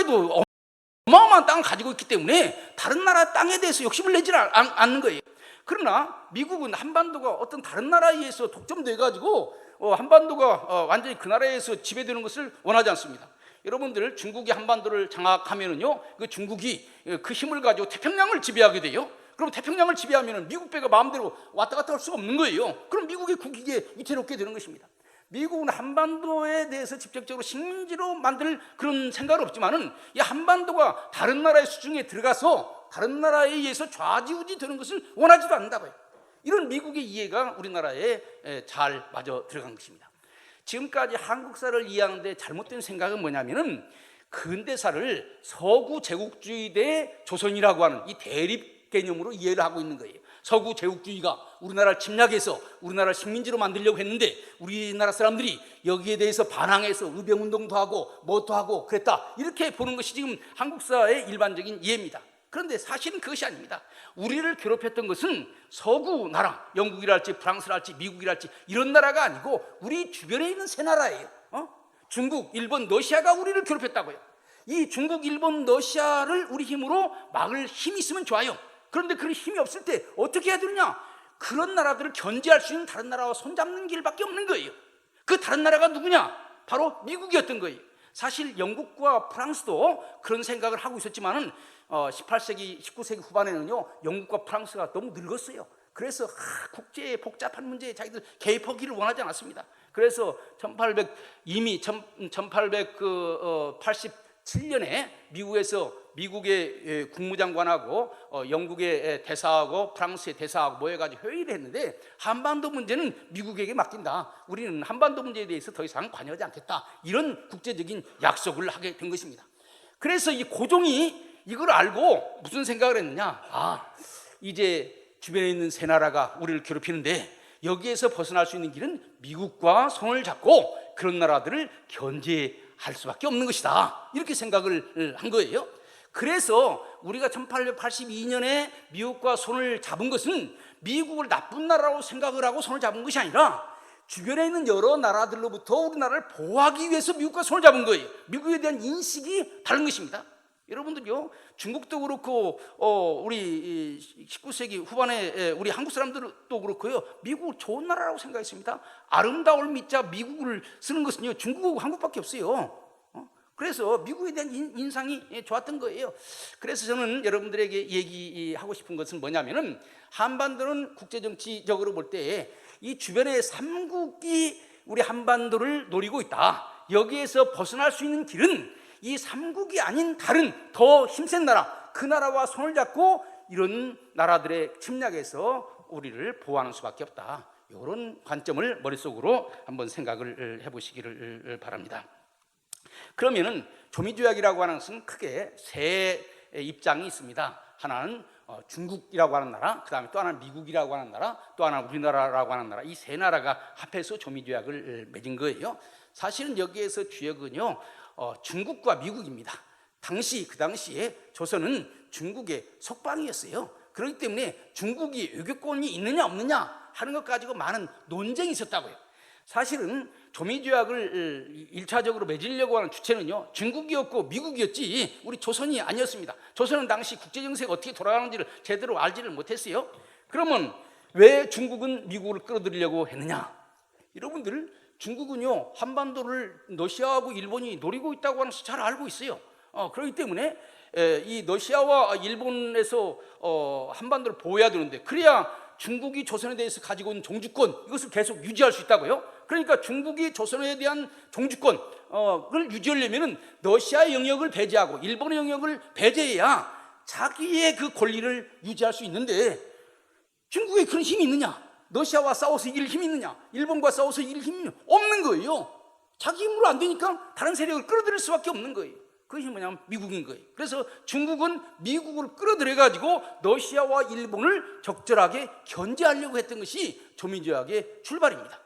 나라들도 어마어마한 땅을 가지고 있기 때문에 다른 나라 땅에 대해서 욕심을 내지 않는 거예요. 그러나 미국은 한반도가 어떤 다른 나라에 의해서 독점돼 가지고 한반도가 완전히 그 나라에서 지배되는 것을 원하지 않습니다. 여러분들 중국이 한반도를 장악하면은요, 그 중국이 그 힘을 가지고 태평양을 지배하게 돼요. 그럼 태평양을 지배하면은 미국 배가 마음대로 왔다 갔다 할 수가 없는 거예요. 그럼 미국의 국익에 위태롭게 되는 것입니다. 미국은 한반도에 대해서 직접적으로 식민지로 만들 그런 생각은 없지만은 이 한반도가 다른 나라의 수중에 들어가서 다른 나라에 의해서 좌지우지 되는 것을 원하지도 않는다고요. 이런 미국의 이해가 우리나라에 잘 맞아 들어간 것입니다. 지금까지 한국사를 이해하는데 잘못된 생각은 뭐냐면은 근대사를 서구 제국주의 대 조선이라고 하는 이 대립 개념으로 이해를 하고 있는 거예요. 서구 제국주의가 우리나라를 침략해서 우리나라를 식민지로 만들려고 했는데 우리나라 사람들이 여기에 대해서 반항해서 의병운동도 하고 뭐도 하고 그랬다, 이렇게 보는 것이 지금 한국사의 일반적인 이해입니다. 그런데 사실은 그것이 아닙니다. 우리를 괴롭혔던 것은 서구 나라, 영국이랄지 프랑스랄지 미국이랄지 이런 나라가 아니고 우리 주변에 있는 세 나라예요. 중국, 일본, 러시아가 우리를 괴롭혔다고요. 이 중국, 일본, 러시아를 우리 힘으로 막을 힘이 있으면 좋아요. 그런데 그런 힘이 없을 때 어떻게 해야 되느냐? 그런 나라들을 견제할 수 있는 다른 나라와 손잡는 길밖에 없는 거예요. 그 다른 나라가 누구냐? 바로 미국이었던 거예요. 사실 영국과 프랑스도 그런 생각을 하고 있었지만은 18세기, 19세기 후반에는요, 영국과 프랑스가 너무 늙었어요. 그래서 국제의 복잡한 문제에 자기들 개입하기를 원하지 않았습니다. 그래서 1887년에 미국의 국무장관하고 영국의 대사하고 프랑스의 대사하고 모여가지고 회의를 했는데 한반도 문제는 미국에게 맡긴다. 우리는 한반도 문제에 대해서 더 이상 관여하지 않겠다. 이런 국제적인 약속을 하게 된 것입니다. 그래서 이 고종이 이걸 알고 무슨 생각을 했느냐? 이제 주변에 있는 세 나라가 우리를 괴롭히는데 여기에서 벗어날 수 있는 길은 미국과 손을 잡고 그런 나라들을 견제할 수밖에 없는 것이다, 이렇게 생각을 한 거예요. 그래서 우리가 1882년에 미국과 손을 잡은 것은 미국을 나쁜 나라로 생각을 하고 손을 잡은 것이 아니라 주변에 있는 여러 나라들로부터 우리나라를 보호하기 위해서 미국과 손을 잡은 거예요. 미국에 대한 인식이 다른 것입니다. 여러분들요, 중국도 그렇고 우리 19세기 후반에 우리 한국 사람들도 그렇고요, 미국을 좋은 나라라고 생각했습니다. 아름다울 미자 미국을 쓰는 것은요, 중국하고 한국밖에 없어요. 그래서 미국에 대한 인상이 좋았던 거예요. 그래서 저는 여러분들에게 얘기하고 싶은 것은 뭐냐면은 한반도는 국제정치적으로 볼 때 이 주변의 삼국이 우리 한반도를 노리고 있다. 여기에서 벗어날 수 있는 길은 이 삼국이 아닌 다른 더 힘센 나라, 그 나라와 손을 잡고 이런 나라들의 침략에서 우리를 보호하는 수밖에 없다. 이런 관점을 머릿속으로 한번 생각을 해보시기를 바랍니다. 그러면은 조미조약이라고 하는 것은 크게 세 입장이 있습니다. 하나는 중국이라고 하는 나라, 그 다음에 또 하나는 미국이라고 하는 나라, 또 하나는 우리나라라고 하는 나라, 이 세 나라가 합해서 조미조약을 맺은 거예요. 사실은 여기에서 주역은요, 중국과 미국입니다. 그 당시에 조선은 중국의 속방이었어요. 그렇기 때문에 중국이 외교권이 있느냐 없느냐 하는 것 가지고 많은 논쟁이 있었다고요. 사실은 조미조약을 1차적으로 맺으려고 하는 주체는요, 중국이었고 미국이었지 우리 조선이 아니었습니다. 조선은 당시 국제정세가 어떻게 돌아가는지를 제대로 알지를 못했어요. 그러면 왜 중국은 미국을 끌어들이려고 했느냐? 여러분들, 중국은요, 한반도를 러시아하고 일본이 노리고 있다고 하는 것을 잘 알고 있어요. 그렇기 때문에 이 러시아와 일본에서 한반도를 보호해야 되는데, 그래야 중국이 조선에 대해서 가지고 있는 종주권, 이것을 계속 유지할 수 있다고요. 그러니까 중국이 조선에 대한 종주권을 유지하려면 러시아의 영역을 배제하고 일본의 영역을 배제해야 자기의 그 권리를 유지할 수 있는데, 중국에 그런 힘이 있느냐? 러시아와 싸워서 이길 힘이 있느냐? 일본과 싸워서 이길 힘이 없는 거예요. 자기 힘으로 안 되니까 다른 세력을 끌어들일 수밖에 없는 거예요. 그것이 뭐냐면 미국인 거예요. 그래서 중국은 미국을 끌어들여가지고 러시아와 일본을 적절하게 견제하려고 했던 것이 조미조약의 출발입니다.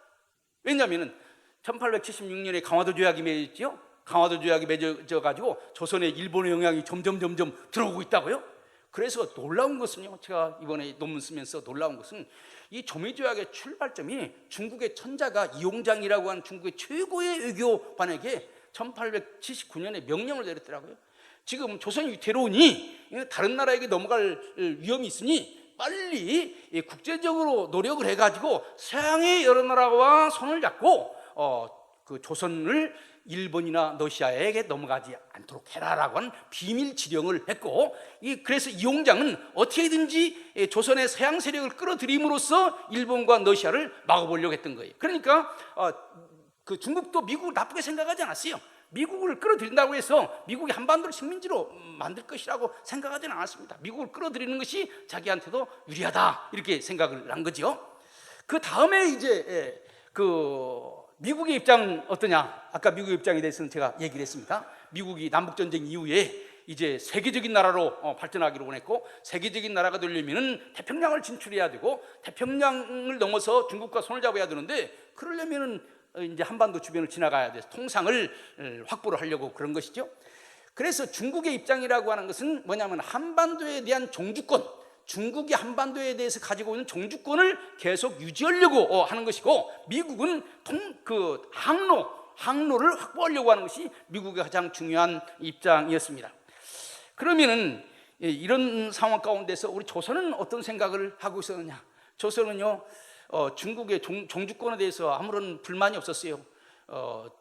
왜냐하면 1876년에 강화도 조약이 맺었죠. 강화도 조약이 맺어가지고 조선에 일본의 영향이 점점 들어오고 있다고요. 그래서 놀라운 것은요, 제가 이번에 논문 쓰면서 놀라운 것은 이 조미조약의 출발점이 중국의 천자가 이용장이라고 하는 중국의 최고의 외교관에게 1879년에 명령을 내렸더라고요. 지금 조선이 위태로우니 다른 나라에게 넘어갈 위험이 있으니 빨리 국제적으로 노력을 해가지고 서양의 여러 나라와 손을 잡고 그 조선을 일본이나 러시아에게 넘어가지 않도록 해라라고 하는 비밀 지령을 했고, 그래서 이홍장은 어떻게든지 조선의 서양 세력을 끌어들임으로써 일본과 러시아를 막아보려고 했던 거예요. 그러니까 그 중국도 미국을 나쁘게 생각하지 않았어요. 미국을 끌어들인다고 해서 미국이 한반도를 식민지로 만들 것이라고 생각하지는 않았습니다. 미국을 끌어들이는 것이 자기한테도 유리하다, 이렇게 생각을 한 거죠. 그 다음에 이제 그 미국의 입장 어떠냐? 아까 미국의 입장에 대해서는 제가 얘기를 했습니다. 미국이 남북전쟁 이후에 이제 세계적인 나라로 발전하기로 원했고, 세계적인 나라가 되려면 태평양을 진출해야 되고, 태평양을 넘어서 중국과 손을 잡아야 되는데, 그러려면 이제 한반도 주변을 지나가야 돼서 통상을 확보를 하려고 그런 것이죠. 그래서 중국의 입장이라고 하는 것은 뭐냐면 한반도에 대한 종주권, 중국이 한반도에 대해서 가지고 있는 종주권을 계속 유지하려고 하는 것이고, 미국은 그 항로를 확보하려고 하는 것이 미국의 가장 중요한 입장이었습니다. 그러면은 이런 상황 가운데서 우리 조선은 어떤 생각을 하고 있었느냐? 조선은요, 중국의 종주권에 대해서 아무런 불만이 없었어요.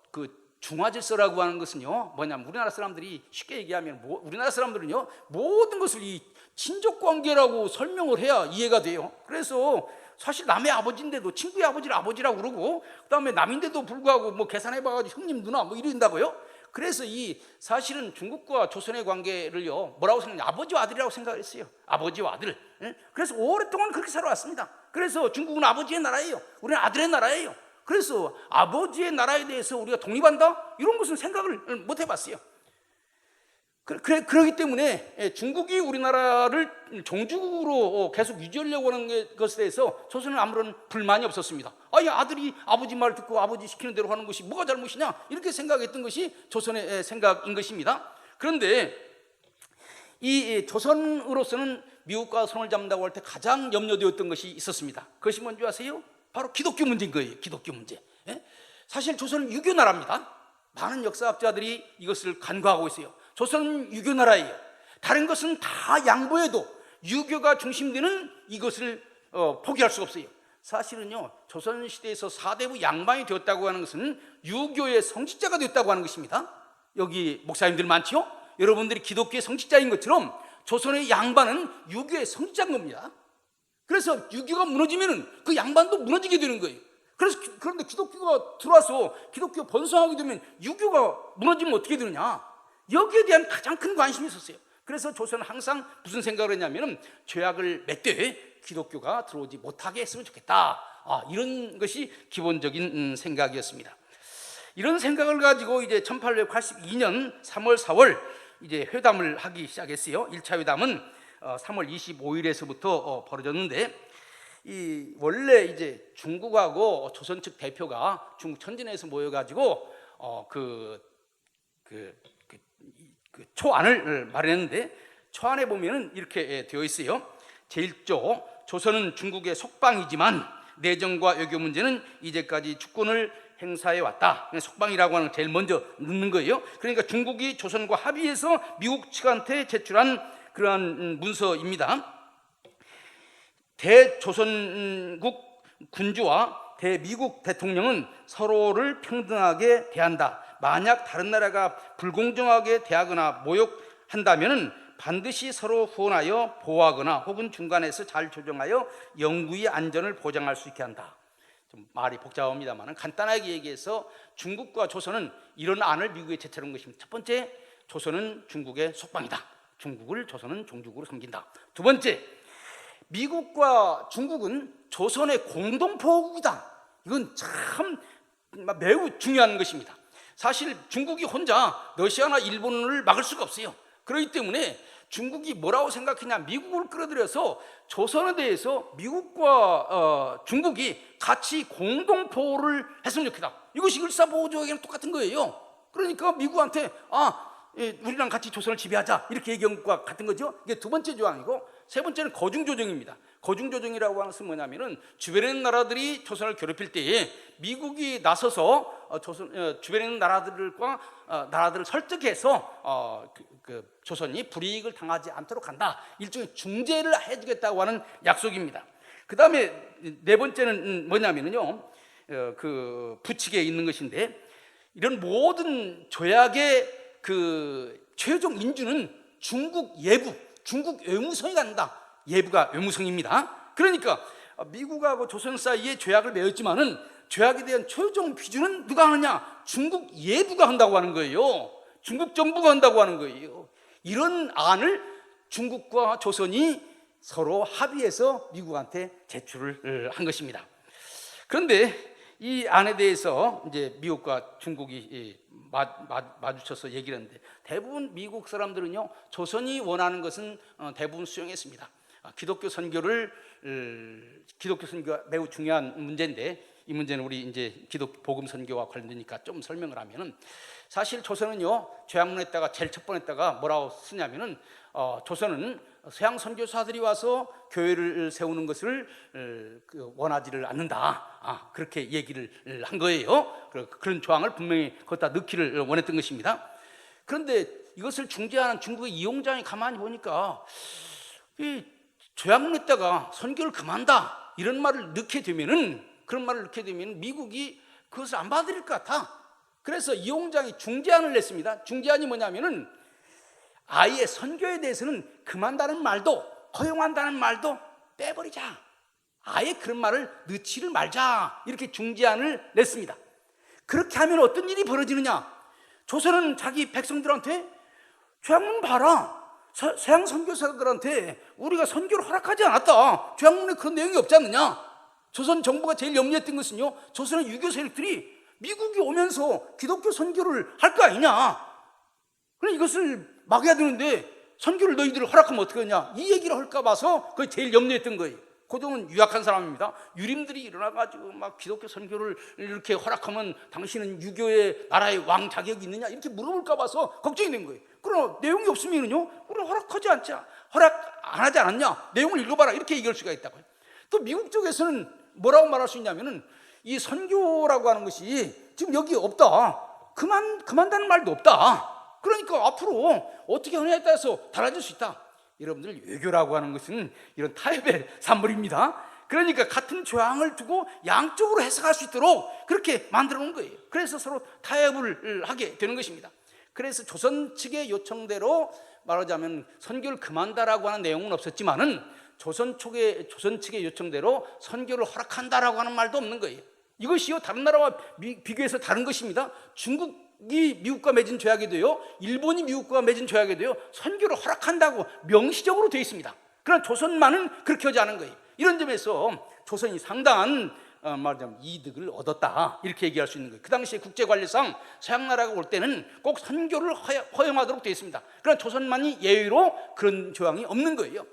그 중화질서라고 하는 것은요, 뭐냐면 우리나라 사람들이 쉽게 얘기하면 우리나라 사람들은요, 모든 것을 이 친족관계라고 설명을 해야 이해가 돼요. 그래서 사실 남의 아버지인데도 친구의 아버지를 아버지라고 그러고, 그 다음에 남인데도 불구하고 뭐 계산해봐가지고 형님 누나 뭐 이런다고요. 그래서 이 사실은 중국과 조선의 관계를요, 뭐라고 생각하냐, 아버지와 아들이라고 생각했어요. 아버지와 아들. 그래서 오랫동안 그렇게 살아왔습니다. 그래서 중국은 아버지의 나라예요, 우리는 아들의 나라예요. 그래서 아버지의 나라에 대해서 우리가 독립한다? 이런 것은 생각을 못 해봤어요. 그렇기 때문에 중국이 우리나라를 종주국으로 계속 유지하려고 하는 것에 대해서 조선은 아무런 불만이 없었습니다. 아들이 아버지 말 듣고 아버지 시키는 대로 하는 것이 뭐가 잘못이냐, 이렇게 생각했던 것이 조선의 생각인 것입니다. 그런데 이 조선으로서는 미국과 손을 잡는다고 할 때 가장 염려되었던 것이 있었습니다. 그것이 뭔지 아세요? 바로 기독교 문제인 거예요. 기독교 문제. 사실 조선은 유교 나라입니다. 많은 역사학자들이 이것을 간과하고 있어요. 조선은 유교 나라예요. 다른 것은 다 양보해도 유교가 중심되는 이것을 포기할 수가 없어요. 사실은요, 조선시대에서 사대부 양반이 되었다고 하는 것은 유교의 성직자가 되었다고 하는 것입니다. 여기 목사님들 많지요? 여러분들이 기독교의 성직자인 것처럼 조선의 양반은 유교의 성직자인 겁니다. 그래서 유교가 무너지면 그 양반도 무너지게 되는 거예요. 그런데 기독교가 들어와서 기독교 번성하게 되면 유교가 무너지면 어떻게 되느냐, 여기에 대한 가장 큰 관심이 있었어요. 그래서 조선은 항상 무슨 생각을 했냐면 죄악을 맺되 기독교가 들어오지 못하게 했으면 좋겠다, 이런 것이 기본적인 생각이었습니다. 이런 생각을 가지고 이제 1882년 3월 4월 이제 회담을 하기 시작했어요. 1차 회담은 3월 25일에서부터 벌어졌는데, 원래 이제 중국하고 조선 측 대표가 중국 천진에서 모여가지고 그 초안을 마련했는데, 초안에 보면은 이렇게 되어 있어요. 제1조, 조선은 중국의 속방이지만 내정과 외교 문제는 이제까지 주권을 행사해 왔다. 속방이라고 하는 걸 제일 먼저 넣는 거예요. 그러니까 중국이 조선과 합의해서 미국 측한테 제출한 그러한 문서입니다. 대조선국 군주와 대미국 대통령은 서로를 평등하게 대한다. 만약 다른 나라가 불공정하게 대하거나 모욕한다면 반드시 서로 후원하여 보호하거나 혹은 중간에서 잘 조정하여 영구의 안전을 보장할 수 있게 한다. 좀 말이 복잡합니다만 간단하게 얘기해서 중국과 조선은 이런 안을 미국에 제출한 것입니다. 첫 번째, 조선은 중국의 속방이다. 조선은 종주국으로 섬긴다. 두 번째, 미국과 중국은 조선의 공동보호국이다. 이건 참 매우 중요한 것입니다. 사실 중국이 혼자 러시아나 일본을 막을 수가 없어요. 그렇기 때문에 중국이 뭐라고 생각했냐, 미국을 끌어들여서 조선에 대해서 미국과 중국이 같이 공동보호를 했으면 좋겠다. 이것이 일사보호조약이랑 똑같은 거예요. 그러니까 미국한테 우리랑 같이 조선을 지배하자, 이렇게 얘기한 것과 같은 거죠. 이게 두 번째 조항이고, 세 번째는 거중조정입니다. 거중조정이라고 하는 것은 뭐냐면은 주변의 나라들이 조선을 괴롭힐 때에 미국이 나서서 주변에 있는 나라들을 설득해서 조선이 불이익을 당하지 않도록 한다. 일종의 중재를 해주겠다고 하는 약속입니다. 그 다음에 네 번째는 뭐냐면요, 그 부칙에 있는 것인데, 이런 모든 조약의 그 최종 인주는 중국 예부, 중국 외무성이 갖는다. 예부가 외무성입니다. 그러니까 미국하고 조선 사이에 조약을 맺었지만은 조약에 대한 최종批准은 누가 하느냐? 중국 예부가 한다고 하는 거예요. 중국 정부가 한다고 하는 거예요. 이런 안을 중국과 조선이 서로 합의해서 미국한테 제출을 한 것입니다. 그런데 이 안에 대해서 이제 미국과 중국이 마주쳐서 얘기를 했는데, 대부분 미국 사람들은요, 조선이 원하는 것은 대부분 수용했습니다. 기독교 선교가 매우 중요한 문제인데, 이 문제는 우리 이제 기독 복음 선교와 관련되니까 좀 설명을 하면은, 사실 조선은요, 조약문에다가 제일 첫 번에다가 뭐라고 쓰냐면은, 조선은 서양 선교사들이 와서 교회를 세우는 것을 원하지를 않는다. 그렇게 얘기를 한 거예요. 그런 조항을 분명히 거기다 넣기를 원했던 것입니다. 그런데 이것을 중재하는 중국의 이용장이 가만히 보니까, 이 조약문에다가 선교를 금한다 이런 말을 넣게 되면은, 그런 말을 넣게 되면 미국이 그것을 안 받아들일 것 같아. 그래서 이용장이 중재안을 냈습니다. 중재안이 뭐냐면은, 아예 선교에 대해서는 금한다는 말도 허용한다는 말도 빼버리자. 아예 그런 말을 넣지를 말자. 이렇게 중재안을 냈습니다. 그렇게 하면 어떤 일이 벌어지느냐? 조선은 자기 백성들한테 조약문 봐라, 서양 선교사들한테 우리가 선교를 허락하지 않았다. 조약문에 그런 내용이 없지 않느냐? 조선 정부가 제일 염려했던 것은요, 조선의 유교 세력들이 미국이 오면서 기독교 선교를 할 거 아니냐. 그럼 이것을 막아야 되는데 선교를 너희들을 허락하면 어떡하냐, 이 얘기를 할까 봐서 그게 제일 염려했던 거예요. 고종은 유약한 사람입니다. 유림들이 일어나가지고 막 기독교 선교를 이렇게 허락하면 당신은 유교의 나라의 왕 자격이 있느냐 이렇게 물어볼까 봐서 걱정이 된 거예요. 그러나 내용이 없으면요, 우리 허락 안 하지 않았냐, 내용을 읽어봐라 이렇게 얘기할 수가 있다고요. 또 미국 쪽에서는 뭐라고 말할 수 있냐면은, 이 선교라고 하는 것이 지금 여기 없다, 그만다는 말도 없다. 그러니까 앞으로 어떻게 하느냐에 따라서 달라질 수 있다. 여러분들, 외교라고 하는 것은 이런 타협의 산물입니다. 그러니까 같은 조항을 두고 양쪽으로 해석할 수 있도록 그렇게 만들어 놓은 거예요. 그래서 서로 타협을 하게 되는 것입니다. 그래서 조선 측의 요청대로 말하자면 선교를 금한다라고 하는 내용은 없었지만은, 조선 측의 요청대로 선교를 허락한다라고 하는 말도 없는 거예요. 이것이요, 다른 나라와 비교해서 다른 것입니다. 중국이 미국과 맺은 조약에도요, 일본이 미국과 맺은 조약에도요, 선교를 허락한다고 명시적으로 되어 있습니다. 그러나 조선만은 그렇게 하지 않은 거예요. 이런 점에서 조선이 상당한 말하자면 이득을 얻었다, 이렇게 얘기할 수 있는 거예요. 그 당시에 국제관리상 서양 나라가 올 때는 꼭 선교를 허용하도록 되어 있습니다. 그러나 조선만이 예외로 그런 조항이 없는 거예요.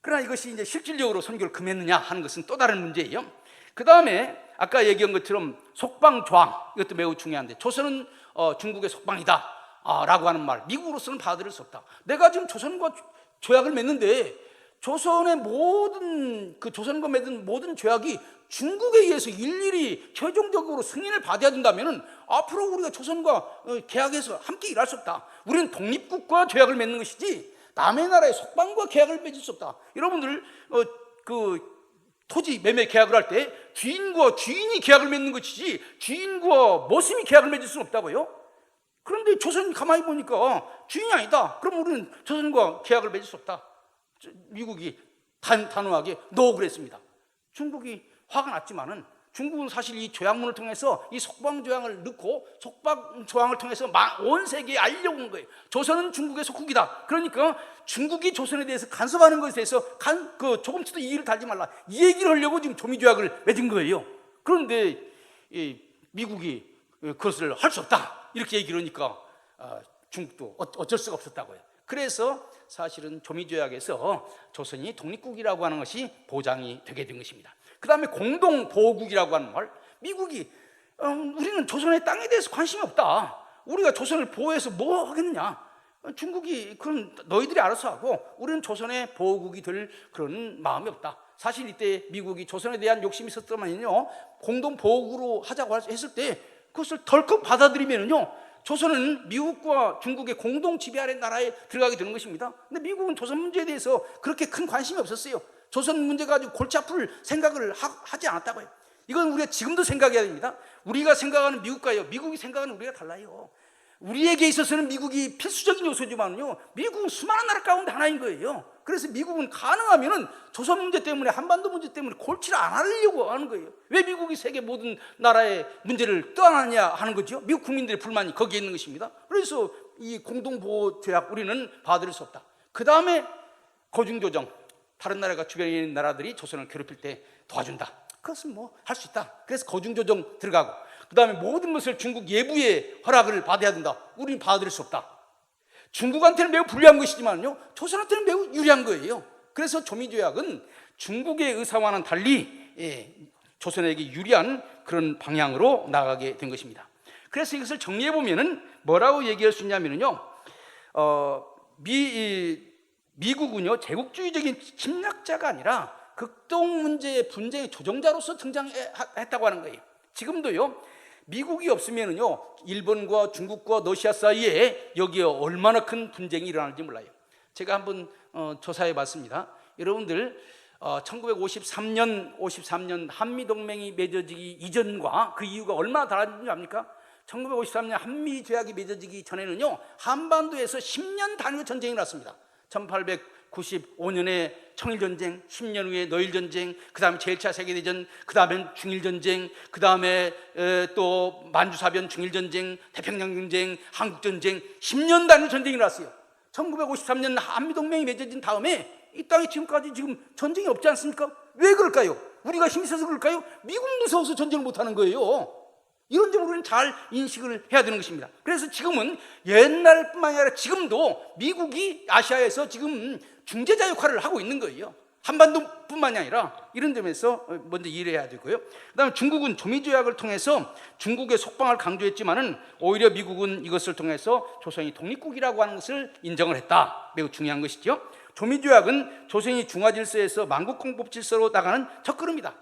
그러나 이것이 이제 실질적으로 선교를 금했느냐 하는 것은 또 다른 문제예요. 그 다음에 아까 얘기한 것처럼 속방 조항, 이것도 매우 중요한데, 조선은 중국의 속방이다 라고 하는 말, 미국으로서는 받아들일 수 없다. 내가 지금 조선과 조약을 맺는데 조선의 조선과 맺은 모든 조약이 중국에 의해서 일일이 최종적으로 승인을 받아야 된다면 앞으로 우리가 조선과 계약해서 함께 일할 수 없다. 우리는 독립국과 조약을 맺는 것이지 남의 나라의 속방과 계약을 맺을 수 없다. 여러분들 토지 매매 계약을 할 때 주인과 주인이 계약을 맺는 것이지 주인과 머슴이 계약을 맺을 수는 없다고요. 그런데 조선이 가만히 보니까 주인이 아니다. 그럼 우리는 조선과 계약을 맺을 수 없다. 미국이 단호하게 NO 그랬습니다. 중국이 화가 났지만은, 중국은 사실 이 조약문을 통해서 이 속방 조항을 넣고 속방 조항을 통해서 온 세계에 알려고 한 거예요. 조선은 중국의 속국이다. 그러니까 중국이 조선에 대해서 간섭하는 것에 대해서 조금씩도 이의를 달지 말라, 이 얘기를 하려고 지금 조미조약을 맺은 거예요. 그런데 미국이 그것을 할 수 없다 이렇게 얘기를 하니까 중국도 어쩔 수가 없었다고요. 그래서 사실은 조미조약에서 조선이 독립국이라고 하는 것이 보장이 되게 된 것입니다. 그 다음에 공동보호국이라고 하는 말, 미국이 우리는 조선의 땅에 대해서 관심이 없다, 우리가 조선을 보호해서 뭐 하겠느냐, 중국이 그건 너희들이 알아서 하고 우리는 조선의 보호국이 될 그런 마음이 없다. 사실 이때 미국이 조선에 대한 욕심이 있었더만요, 공동보호국으로 하자고 했을 때 그것을 덜컥 받아들이면요, 조선은 미국과 중국의 공동 지배 아래 나라에 들어가게 되는 것입니다. 근데 미국은 조선 문제에 대해서 그렇게 큰 관심이 없었어요. 조선 문제 가지고 골치 아플 생각을 하지 않았다고요. 이건 우리가 지금도 생각해야 됩니다. 우리가 생각하는 미국과요, 미국이 생각하는 우리가 달라요. 우리에게 있어서는 미국이 필수적인 요소지만요, 미국은 수많은 나라 가운데 하나인 거예요. 그래서 미국은 가능하면은 조선 문제 때문에, 한반도 문제 때문에 골치를 안 하려고 하는 거예요. 왜 미국이 세계 모든 나라의 문제를 떠안느냐 하는 거죠. 미국 국민들의 불만이 거기에 있는 것입니다. 그래서 이 공동보호조약 우리는 받아들일 수 없다. 그 다음에 거중조정, 다른 나라가 주변에 있는 나라들이 조선을 괴롭힐 때 도와준다. 그것은 뭐 할 수 있다. 그래서 거중조정 들어가고, 그 다음에 모든 것을 중국 예부의 허락을 받아야 된다. 우리는 받아들일 수 없다. 중국한테는 매우 불리한 것이지만요, 조선한테는 매우 유리한 거예요. 그래서 조미조약은 중국의 의사와는 달리 조선에게 유리한 그런 방향으로 나가게 된 것입니다. 그래서 이것을 정리해 보면은 뭐라고 얘기할 수 있냐면요, 미국은요, 제국주의적인 침략자가 아니라 극동 문제의 분쟁의 조정자로서 등장했다고 하는 거예요. 지금도요, 미국이 없으면은요, 일본과 중국과 러시아 사이에 여기에 얼마나 큰 분쟁이 일어날지 몰라요. 제가 한번 조사해 봤습니다. 여러분들 1953년 한미동맹이 맺어지기 이전과 그 이유가 얼마나 달라진지 압니까? 1953년 한미조약이 맺어지기 전에는요, 한반도에서 10년 단위로 전쟁이 났습니다. 1895년에 청일전쟁, 10년 후에 노일전쟁, 그 다음에 제1차 세계대전, 그 다음에 중일전쟁, 그 다음에 또 만주사변 중일전쟁, 태평양전쟁, 한국전쟁, 10년 단위 전쟁이 났어요. 1953년 한미동맹이 맺어진 다음에 이 땅에 지금까지 지금 전쟁이 없지 않습니까? 왜 그럴까요? 우리가 힘이 세서 그럴까요? 미국 무서워서 전쟁을 못하는 거예요. 이런 점을 우리는 잘 인식을 해야 되는 것입니다. 그래서 지금은 옛날뿐만 아니라 지금도 미국이 아시아에서 지금 중재자 역할을 하고 있는 거예요. 한반도뿐만이 아니라 이런 점에서 먼저 이해해야 되고요. 그다음에 중국은 조미조약을 통해서 중국의 속방을 강조했지만은 오히려 미국은 이것을 통해서 조선이 독립국이라고 하는 것을 인정을 했다. 매우 중요한 것이죠. 조미조약은 조선이 중화질서에서 만국공법 질서로 나가는 첫걸음이다.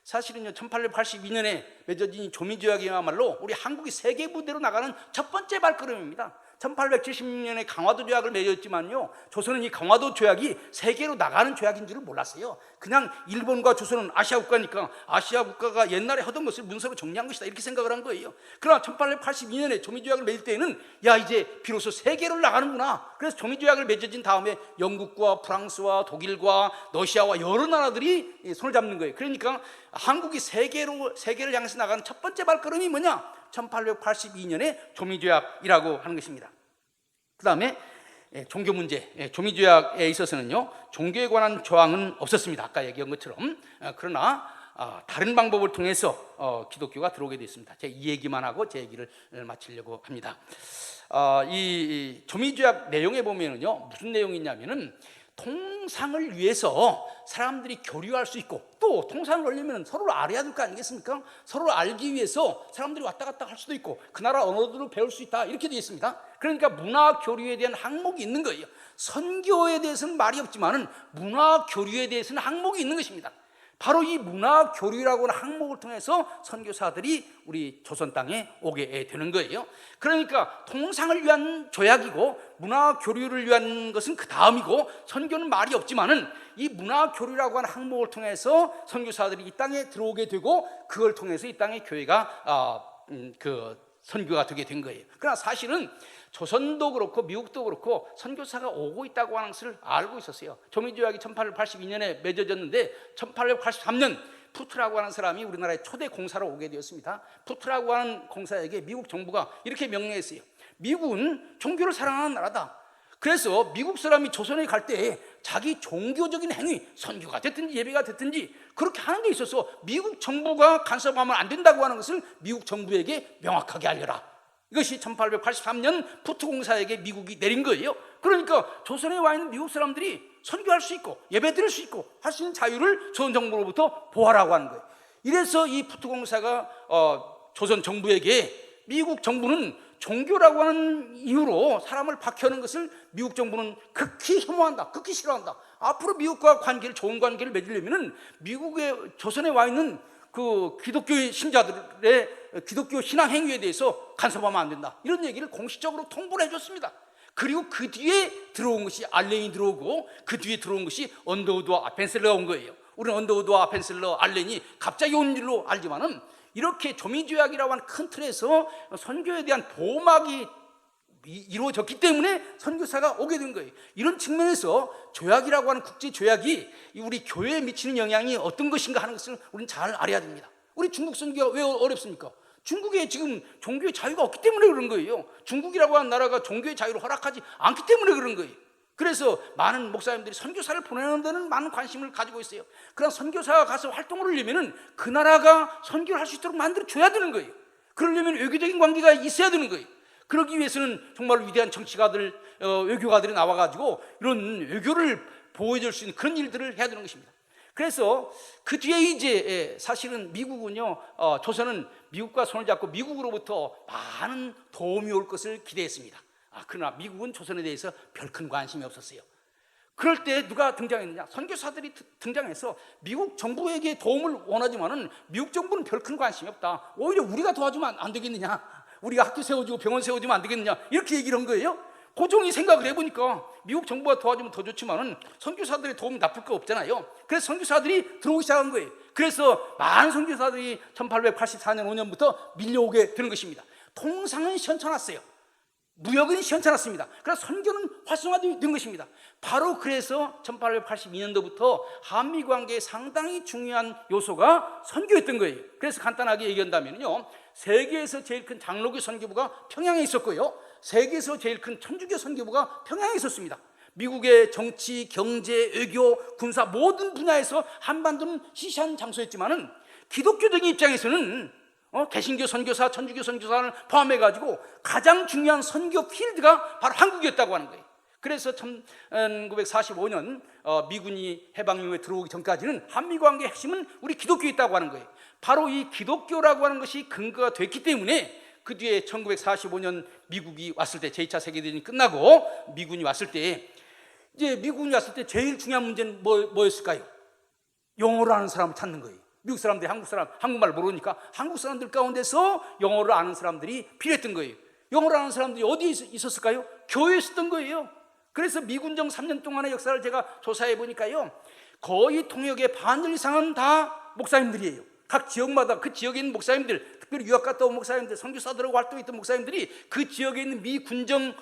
사실은요, 1882년에 맺어진 조미조약이야말로 우리 한국이 세계 무대로 나가는 첫 번째 발걸음입니다. 1870년에 강화도 조약을 맺었지만요, 조선은 이 강화도 조약이 세계로 나가는 조약인 줄을 몰랐어요. 그냥 일본과 조선은 아시아 국가니까 아시아 국가가 옛날에 하던 것을 문서로 정리한 것이다, 이렇게 생각을 한 거예요. 그러나 1882년에 조미조약을 맺을 때는 야, 이제 비로소 세계로 나가는구나. 그래서 조미조약을 맺어진 다음에 영국과 프랑스와 독일과 러시아와 여러 나라들이 손을 잡는 거예요. 그러니까 한국이 세계를 향해서 나가는 첫 번째 발걸음이 뭐냐? 1882년에 조미조약이라고 하는 것입니다. 그 다음에 종교 문제, 조미조약에 있어서는요, 종교에 관한 조항은 없었습니다. 아까 얘기한 것처럼. 그러나 다른 방법을 통해서 기독교가 들어오게 됐습니다. 제가 이 얘기만 하고 제 얘기를 마치려고 합니다. 이 조미조약 내용에 보면은요, 무슨 내용이 있냐면은 통상을 위해서 사람들이 교류할 수 있고, 또 통상을 하려면 서로를 알아야 될 거 아니겠습니까? 서로를 알기 위해서 사람들이 왔다 갔다 할 수도 있고 그 나라 언어들을 배울 수 있다, 이렇게 되어 있습니다. 그러니까 문화 교류에 대한 항목이 있는 거예요. 선교에 대해서는 말이 없지만은 문화 교류에 대해서는 항목이 있는 것입니다. 바로 이 문화 교류라고 하는 항목을 통해서 선교사들이 우리 조선 땅에 오게 되는 거예요. 그러니까 통상을 위한 조약이고 문화 교류를 위한 것은 그 다음이고, 선교는 말이 없지만은 이 문화 교류라고 하는 항목을 통해서 선교사들이 이 땅에 들어오게 되고, 그걸 통해서 이 땅의 교회가 선교가 되게 된 거예요. 그러나 사실은 조선도 그렇고 미국도 그렇고 선교사가 오고 있다고 하는 것을 알고 있었어요. 조미조약이 1882년에 맺어졌는데 1883년 푸트라고 하는 사람이 우리나라의 초대 공사로 오게 되었습니다. 푸트라고 하는 공사에게 미국 정부가 이렇게 명령했어요. 미국은 종교를 사랑하는 나라다. 그래서 미국 사람이 조선에 갈 때 자기 종교적인 행위, 선교가 됐든지 예배가 됐든지 그렇게 하는 데 있어서 미국 정부가 간섭하면 안 된다고 하는 것을 미국 정부에게 명확하게 알려라. 이것이 1883년 푸트 공사에게 미국이 내린 거예요. 그러니까 조선에 와 있는 미국 사람들이 선교할 수 있고 예배 드릴 수 있고 할 수 있는 자유를 조선 정부로부터 보호하라고 하는 거예요. 이래서 이 푸트 공사가 조선 정부에게, 미국 정부는 종교라고 하는 이유로 사람을 박해하는 것을 미국 정부는 극히 혐오한다, 극히 싫어한다. 앞으로 미국과 좋은 관계를 맺으려면 미국의 조선에 와 있는 그 기독교 신자들의 기독교 신앙 행위에 대해서 간섭하면 안 된다, 이런 얘기를 공식적으로 통보를 해줬습니다. 그리고 그 뒤에 들어온 것이 알렌이 들어오고, 그 뒤에 들어온 것이 언더우드와 아펜셀러가 온 거예요. 우리는 언더우드와 아펜셀러, 알렌이 갑자기 온 일로 알지만은, 이렇게 조미조약이라고 하는 큰 틀에서 선교에 대한 보호막이 이루어졌기 때문에 선교사가 오게 된 거예요. 이런 측면에서 조약이라고 하는 국제 조약이 우리 교회에 미치는 영향이 어떤 것인가 하는 것을 우리는 잘 알아야 됩니다. 우리 중국 선교가 왜 어렵습니까? 중국에 지금 종교의 자유가 없기 때문에 그런 거예요. 중국이라고 하는 나라가 종교의 자유를 허락하지 않기 때문에 그런 거예요. 그래서 많은 목사님들이 선교사를 보내는 데는 많은 관심을 가지고 있어요. 그러나 선교사가 가서 활동을 하려면 그 나라가 선교를 할 수 있도록 만들어줘야 되는 거예요. 그러려면 외교적인 관계가 있어야 되는 거예요. 그러기 위해서는 정말 위대한 정치가들, 외교가들이 나와가지고 이런 외교를 보호해줄 수 있는 그런 일들을 해야 되는 것입니다. 그래서 그 뒤에 이제 사실은 미국은요, 조선은 미국과 손을 잡고 미국으로부터 많은 도움이 올 것을 기대했습니다. 그러나 미국은 조선에 대해서 별 큰 관심이 없었어요. 그럴 때 누가 등장했느냐? 선교사들이 등장해서 미국 정부에게 도움을 원하지만은 미국 정부는 별 큰 관심이 없다. 오히려 우리가 도와주면 안 되겠느냐? 우리가 학교 세워주고 병원 세워주면 안 되겠느냐? 이렇게 얘기를 한 거예요. 고종이 생각을 해보니까 미국 정부가 도와주면 더 좋지만은 선교사들의 도움이 나쁠 거 없잖아요. 그래서 선교사들이 들어오기 시작한 거예요. 그래서 많은 선교사들이 1884년 5년부터 밀려오게 되는 것입니다. 통상은 시원찮았어요. 무역은 시원찮았습니다. 그래서 선교는 활성화된 것입니다. 바로 그래서 1882년도부터 한미 관계에 상당히 중요한 요소가 선교였던 거예요. 그래서 간단하게 얘기한다면요, 세계에서 제일 큰 장로교 선교부가 평양에 있었고요, 세계에서 제일 큰 천주교 선교부가 평양에 있었습니다. 미국의 정치, 경제, 외교, 군사 모든 분야에서 한반도는 시시한 장소였지만은 기독교적인 입장에서는 개신교 선교사, 천주교 선교사를 포함해가지고 가장 중요한 선교 필드가 바로 한국이었다고 하는 거예요. 그래서 1945년 미군이 해방 이후에 들어오기 전까지는 한미관계의 핵심은 우리 기독교에 있다고 하는 거예요. 바로 이 기독교라고 하는 것이 근거가 됐기 때문에 그 뒤에 1945년 미국이 왔을 때, 제2차 세계대전이 끝나고 미군이 왔을 때, 이제 미군이 왔을 때 제일 중요한 문제는 뭐였을까요? 영어를 아는 사람을 찾는 거예요. 미국 사람들이 한국말을 모르니까 한국 사람들 가운데서 영어를 아는 사람들이 필요했던 거예요. 영어를 아는 사람들이 어디에 있었을까요? 교회에 있었던 거예요. 그래서 미군정 3년 동안의 역사를 제가 조사해 보니까요, 거의 통역의 반절 이상은 다 목사님들이에요. 각 지역마다 그 지역에 있는 목사님들, 특별히 유학 갔다 온 목사님들, 선교사들하고 활동했던 목사님들이 그 지역에 있는 미 군정의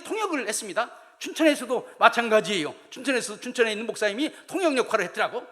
통역을 했습니다. 춘천에서도 마찬가지예요. 춘천에 있는 목사님이 통역 역할을 했더라고.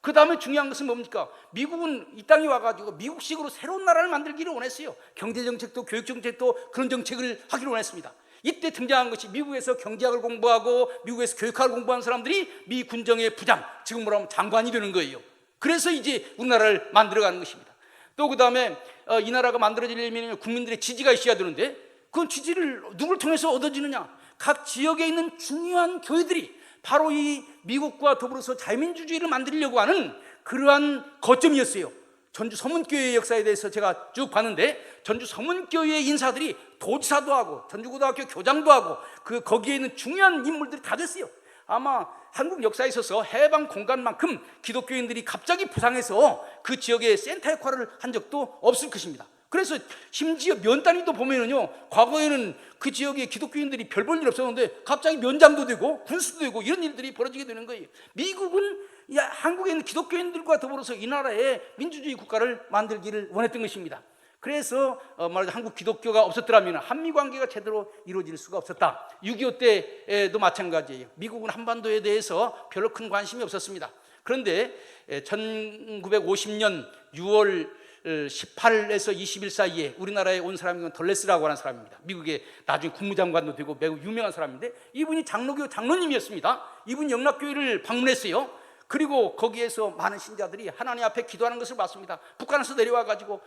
그 다음에 중요한 것은 뭡니까? 미국은 이 땅에 와가지고 미국식으로 새로운 나라를 만들기를 원했어요. 경제정책도 교육정책도 그런 정책을 하기를 원했습니다. 이때 등장한 것이 미국에서 경제학을 공부하고 미국에서 교육학을 공부한 사람들이 미 군정의 부장, 지금 뭐라면 장관이 되는 거예요. 그래서 이제 우리나라를 만들어가는 것입니다. 또 그 다음에 이 나라가 만들어지려면 국민들의 지지가 있어야 되는데, 그 지지를 누굴 통해서 얻어지느냐? 각 지역에 있는 중요한 교회들이 바로 이 미국과 더불어서 자유민주주의를 만들려고 하는 그러한 거점이었어요. 전주 서문교회의 역사에 대해서 제가 쭉 봤는데, 전주 서문교회의 인사들이 도지사도 하고 전주고등학교 교장도 하고 거기에 있는 중요한 인물들이 다 됐어요. 아마 한국 역사에 있어서 해방 공간만큼 기독교인들이 갑자기 부상해서 그 지역에 센터 역할을 한 적도 없을 것입니다. 그래서 심지어 면단위도 보면은요, 과거에는 그 지역에 기독교인들이 별 볼 일 없었는데 갑자기 면장도 되고 군수도 되고 이런 일들이 벌어지게 되는 거예요. 미국은 한국에 있는 기독교인들과 더불어서 이 나라에 민주주의 국가를 만들기를 원했던 것입니다. 그래서 말하자면 한국 기독교가 없었더라면 한미 관계가 제대로 이루어질 수가 없었다. 6.25 때도 마찬가지예요. 미국은 한반도에 대해서 별로 큰 관심이 없었습니다. 그런데 1950년 6월 18에서 20일 사이에 우리나라에 온 사람이 덜레스라고 하는 사람입니다. 미국의 나중에 국무장관도 되고 매우 유명한 사람인데, 이분이 장로교 장로님이었습니다. 이분이 영락교회를 방문했어요. 그리고 거기에서 많은 신자들이 하나님 앞에 기도하는 것을 봤습니다. 북한에서 내려와가지고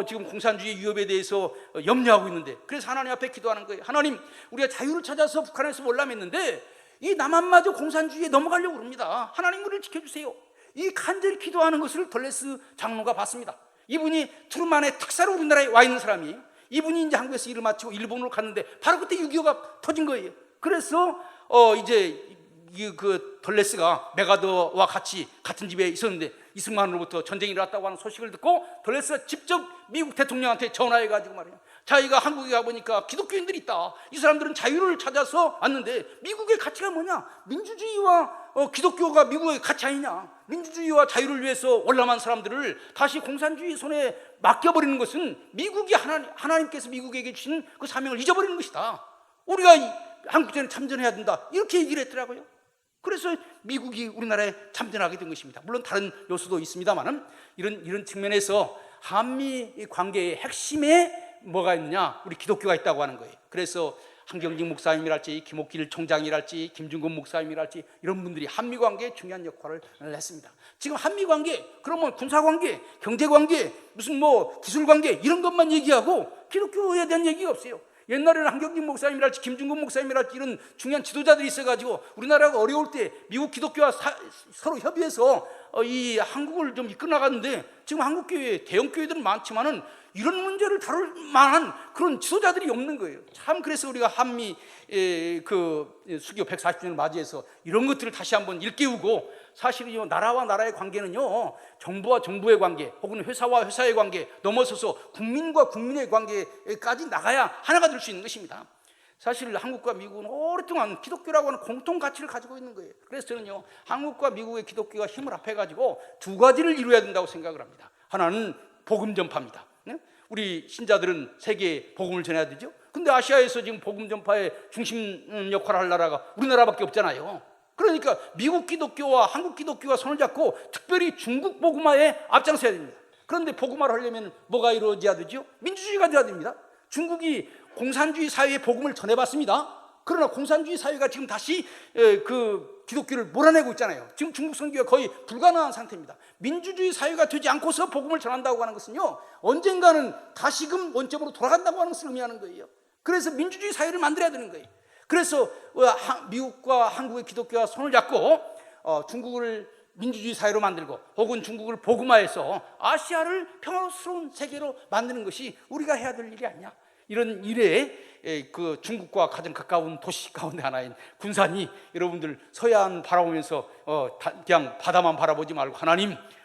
지금 공산주의 위협에 대해서 염려하고 있는데, 그래서 하나님 앞에 기도하는 거예요. 하나님, 우리가 자유를 찾아서 북한에서 몰람했는데 이 남한마저 공산주의에 넘어가려고 합니다. 하나님 우리를 지켜주세요. 이 간절히 기도하는 것을 덜레스 장로가 봤습니다. 이분이 트루만의 특사로 우리나라에 와 있는 사람이에요. 이분이 이제 한국에서 일을 마치고 일본으로 갔는데 바로 그때 6.25가 터진 거예요. 그래서 이제 그 덜레스가 메가더와 같이 같은 집에 있었는데 이승만으로부터 전쟁이 일어났다고 하는 소식을 듣고 덜레스가 직접 미국 대통령한테 전화해가지고 말이야, 자기가 한국에 가보니까 기독교인들이 있다. 이 사람들은 자유를 찾아서 왔는데 미국의 가치가 뭐냐? 민주주의와 기독교가 미국의 가치 아니냐? 민주주의와 자유를 위해서 월남한 사람들을 다시 공산주의 손에 맡겨버리는 것은 미국이 하나님께서 미국에게 주신 그 사명을 잊어버리는 것이다. 우리가 한국전에 참전해야 된다. 이렇게 얘기를 했더라고요. 그래서 미국이 우리나라에 참전하게 된 것입니다. 물론 다른 요소도 있습니다만은 이런 측면에서 한미 관계의 핵심에 뭐가 있느냐? 우리 기독교가 있다고 하는 거예요. 그래서 한경직 목사님이랄지 김옥길 총장이랄지 김준건 목사님이랄지 이런 분들이 한미 관계에 중요한 역할을 했습니다. 지금 한미 관계, 그러면 군사 관계, 경제 관계, 무슨 뭐 기술 관계 이런 것만 얘기하고 기독교에 대한 얘기가 없어요. 옛날에는 한경직 목사님이랄지 김준건 목사님이랄지 이런 중요한 지도자들이 있어가지고 우리나라가 어려울 때 미국 기독교와 서로 협의해서 이 한국을 좀 이끌어 나갔는데, 지금 한국교회 대형 교회들은 많지만은 이런 문제를 다룰 만한 그런 지도자들이 없는 거예요. 참, 그래서 우리가 한미 그 수교 140주년을 맞이해서 이런 것들을 다시 한번 일깨우고, 사실은요, 나라와 나라의 관계는요, 정부와 정부의 관계 혹은 회사와 회사의 관계 넘어서서 국민과 국민의 관계까지 나가야 하나가 될 수 있는 것입니다. 사실 한국과 미국은 오랫동안 기독교라고 하는 공통 가치를 가지고 있는 거예요. 그래서 저는요, 한국과 미국의 기독교가 힘을 합해가지고 두 가지를 이루어야 된다고 생각을 합니다. 하나는 복음 전파입니다. 우리 신자들은 세계에 복음을 전해야 되죠. 근데 아시아에서 지금 복음 전파의 중심 역할을 할 나라가 우리나라밖에 없잖아요. 그러니까 미국 기독교와 한국 기독교가 손을 잡고 특별히 중국 복음화에 앞장서야 됩니다. 그런데 복음화를 하려면 뭐가 이루어져야 되죠? 민주주의가 돼야 됩니다. 중국이 공산주의 사회의 복음을 전해봤습니다. 그러나 공산주의 사회가 지금 다시 그 기독교를 몰아내고 있잖아요. 지금 중국 선교가 거의 불가능한 상태입니다. 민주주의 사회가 되지 않고서 복음을 전한다고 하는 것은요, 언젠가는 다시금 원점으로 돌아간다고 하는 것을 의미하는 거예요. 그래서 민주주의 사회를 만들어야 되는 거예요. 그래서 미국과 한국의 기독교가 손을 잡고 중국을 민주주의 사회로 만들고 혹은 중국을 복음화해서 아시아를 평화스러운 세계로 만드는 것이 우리가 해야 될 일이 아니냐. 이런 일에 그 중국과 가장 가까운 도시 가운데 하나인 군산이 여러분들 서해안 바라보면서 그냥 바다만 바라보지 말고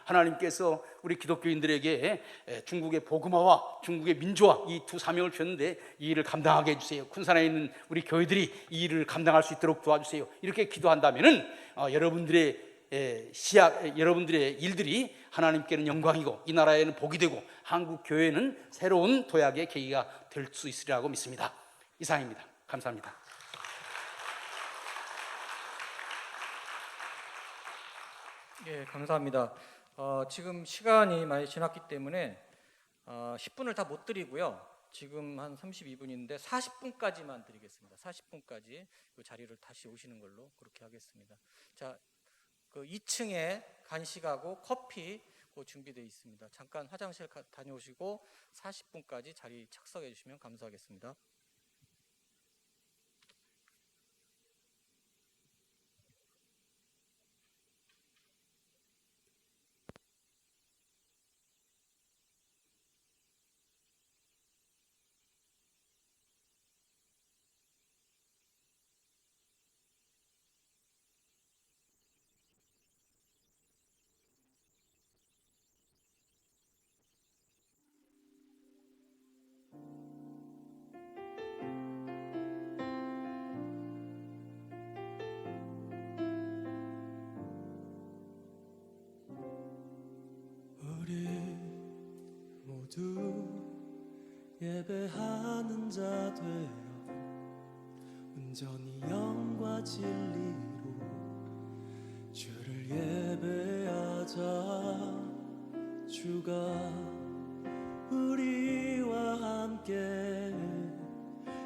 하나님께서 우리 기독교인들에게 중국의 복음화와 중국의 민주화 이 두 사명을 주셨는데 이 일을 감당하게 해주세요. 군산에 있는 우리 교회들이 이 일을 감당할 수 있도록 도와주세요. 이렇게 기도한다면은 여러분들의 일들이 하나님께는 영광이고 이 나라에는 복이 되고 한국 교회는 새로운 도약의 계기가 될 수 있으리라고 믿습니다. 이상입니다. 감사합니다. 예, 감사합니다. 지금 시간이 많이 지났기 때문에 10분을 다 못 드리고요. 지금 한 32분인데 40분까지만 드리겠습니다. 40분까지 이 자리를 다시 오시는 걸로 그렇게 하겠습니다. 자, 그 2층에 간식하고 커피 준비되어 있습니다. 잠깐 화장실 다녀오시고 40분까지 자리 착석해 주시면 감사하겠습니다. 모두 예배하는 자 되어 온전히 영과 진리로 주를 예배하자. 주가 우리와 함께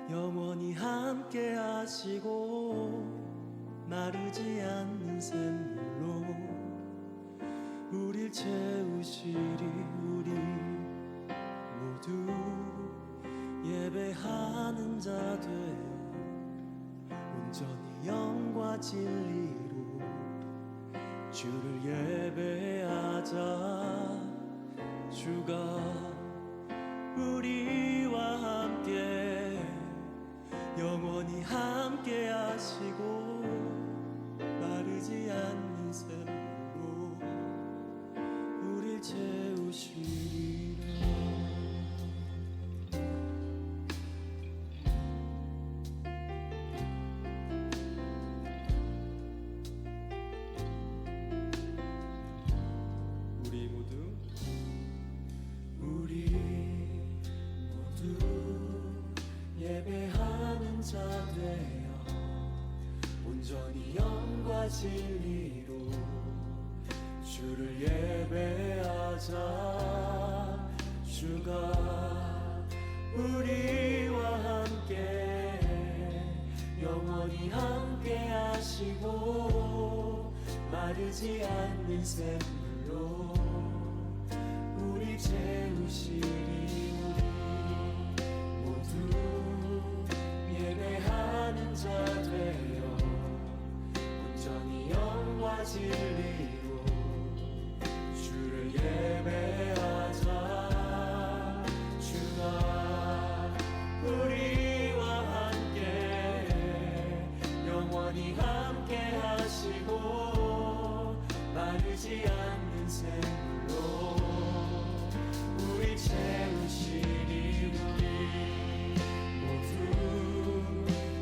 영원히 함께 하시고 마르지 않는 샘물로 우릴 채우시리. 우리 모두 예배하는 자 되어 온전히 영과 진리로 주를 예배하자. 주가 우리와 함께 영원히 함께 하시고 영과 진리로 주를 예배하자. 주가 우리와 함께 영원히 함께 하시고 마르지 않는 샘물로 우리 채우시리. 우리 모두 예배하는 자 되어 온전히 영과 진리로 주를 예배하자. 주가 우리와 함께 영원히 함께 하시고 마르지 않는 샘물로 우리 채우시리. 우리 모두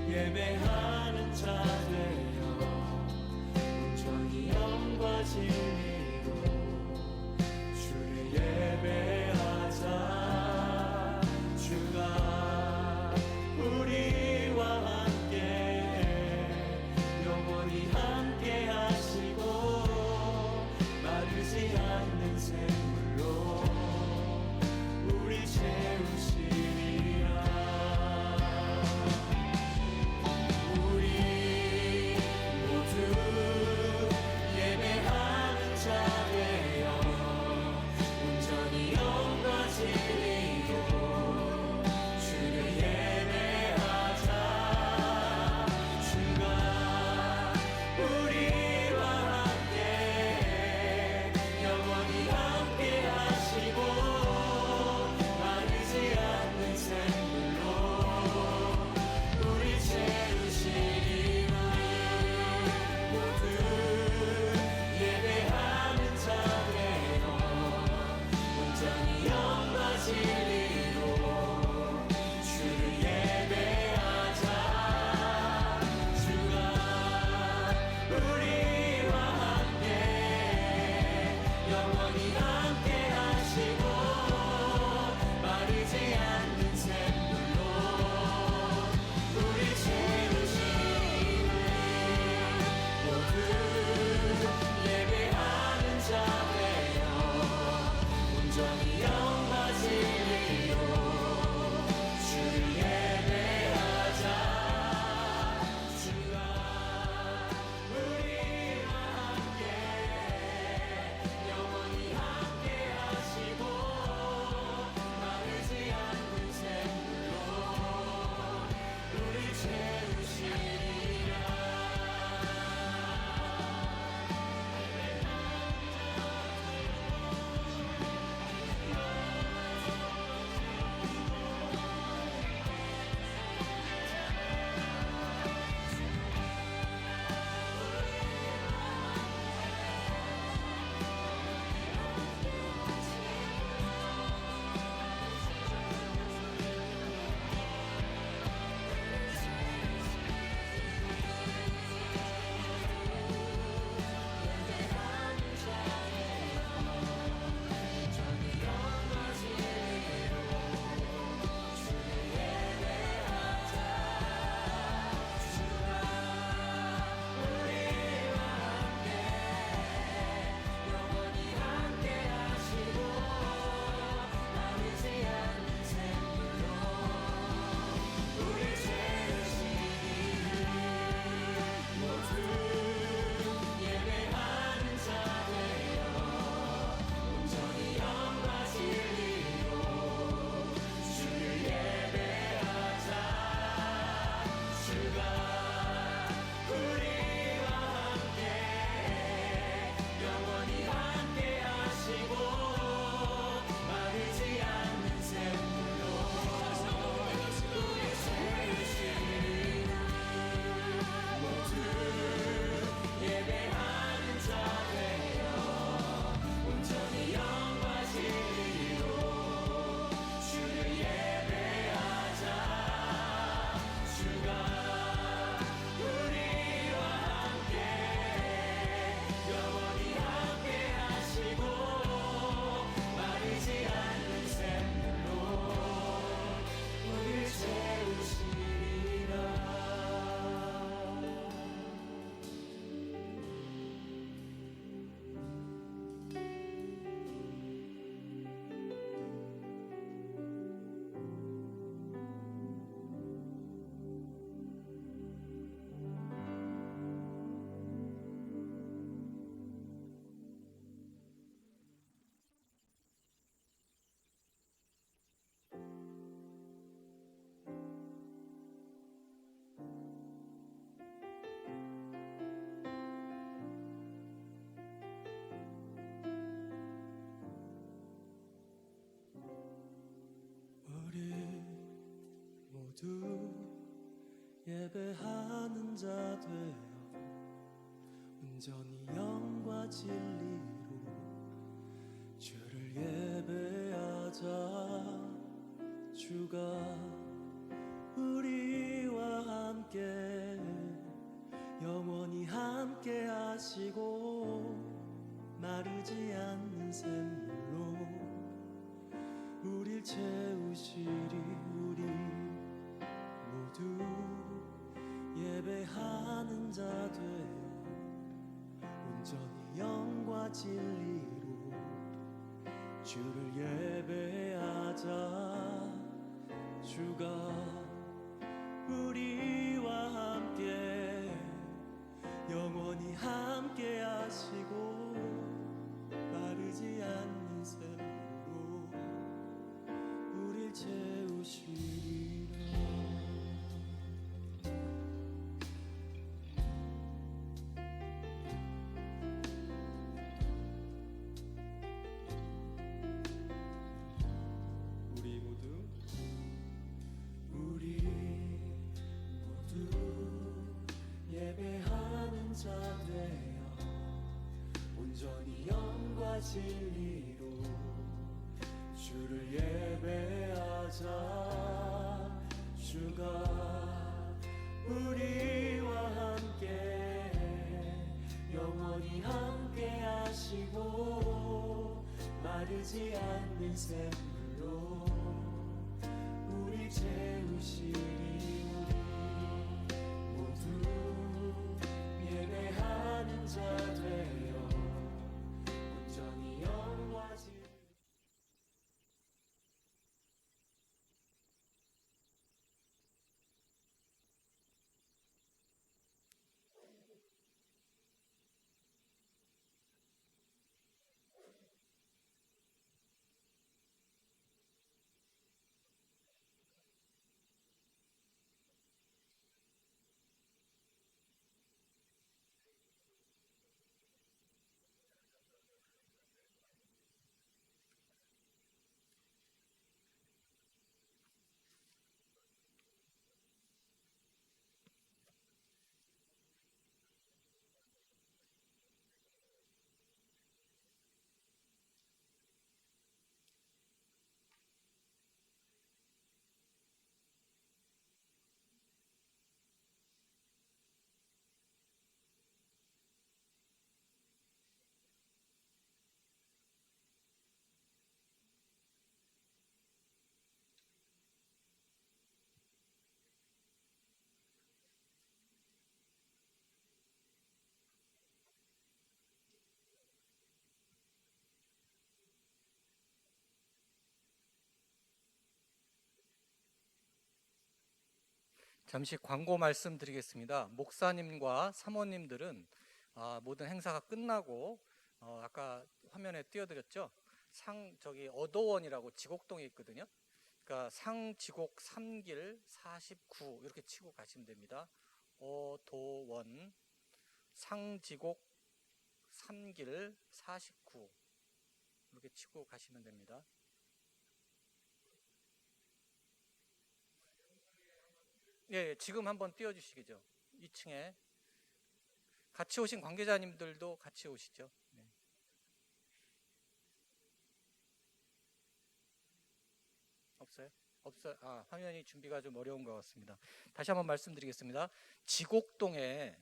예배하는 자 되어 온전히 영과 진리로 주를 예배하자. 주가 우리와 함께 영원히 함께 하시고 마르지 않는 예배하는 자 되어 온전히 영과 진리로 주를 예배하자. 주가 우리와 함께 영원히 함께 하시고 마르지 않는 샘물로 우릴 채우시리. 우리 모두 예배하는 자 되어 온전히 영과 진리로 주를 예배하자. 주가 우리와 함께 영원히 함께 하시고 마르지 않는 샘으로 우릴 채우시리라. 우리 모두 예배하는 자 되어 온전히 영과 진리로 주를 예배하자. 주가 우리와 함께 영원히 함께 하시고 마르지 않는 샘물로 우리 채우시리. 우리 모두 예배하는 자 되어 온전히 영과 진리. 잠시 광고 말씀드리겠습니다. 목사님과 사모님들은 모든 행사가 끝나고 아까 화면에 띄워드렸죠. 저기 어도원이라고 지곡동에 있거든요. 그러니까 상지곡 3길 49 이렇게 치고 가시면 됩니다. 어도원 상지곡 3길 49 이렇게 치고 가시면 됩니다. 예, 지금 한번 띄워주시겠죠. 2층에 같이 오신 관계자님들도 같이 오시죠. 네. 없어요? 없어요. 화면이 준비가 좀 어려운 것 같습니다. 다시 한번 말씀드리겠습니다. 지곡동에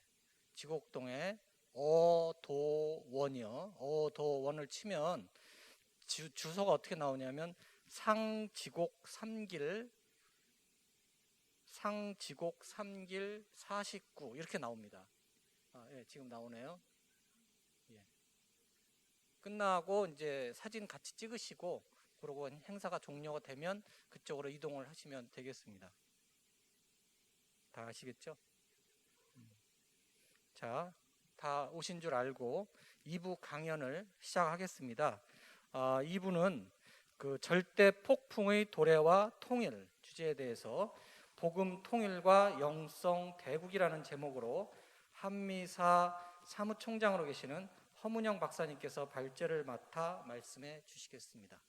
어도원이요. 어도원을 치면 주소가 어떻게 나오냐면 상지곡 3길 49 이렇게 나옵니다. 예, 지금 나오네요. 예. 끝나고 이제 사진 같이 찍으시고 그러고 행사가 종료가 되면 그쪽으로 이동을 하시면 되겠습니다. 다 아시겠죠? 자, 다 오신 줄 알고 2부 강연을 시작하겠습니다. 2부는 그 절대 폭풍의 도래와 통일 주제에 대해서 복음 통일과 영성 대국이라는 제목으로 한미사 사무총장으로 계시는 허문영 박사님께서 발제를 맡아 말씀해 주시겠습니다.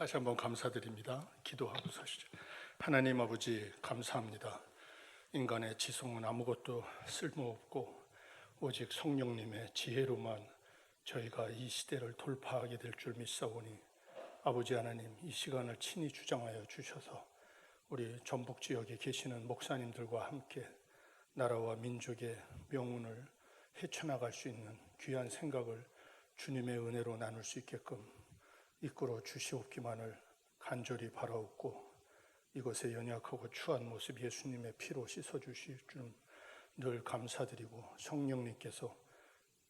다시 한번 감사드립니다. 기도하고 사시죠. 하나님 아버지 감사합니다. 인간의 지성은 아무것도 쓸모없고 오직 성령님의 지혜로만 저희가 이 시대를 돌파하게 될 줄 믿사오니 아버지 하나님 이 시간을 친히 주장하여 주셔서 우리 전북 지역에 계시는 목사님들과 함께 나라와 민족의 명운을 헤쳐나갈 수 있는 귀한 생각을 주님의 은혜로 나눌 수 있게끔 이끌어 주시옵기만을 간절히 바라옵고 이것의 연약하고 추한 모습 예수님의 피로 씻어주실 줄 늘 감사드리고 성령님께서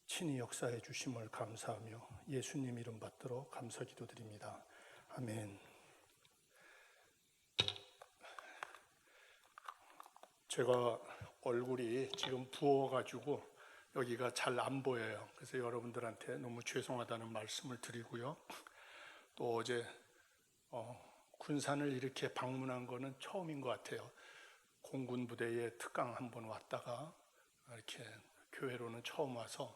친히 역사해 주심을 감사하며 예수님 이름 받들어 감사 기도드립니다. 아멘. 제가 얼굴이 지금 부어가지고 여기가 잘 안 보여요. 그래서 여러분들한테 너무 죄송하다는 말씀을 드리고요. 또 어제 군산을 이렇게 방문한 거는 처음인 것 같아요. 공군 부대에 특강 한번 왔다가 이렇게 교회로는 처음 와서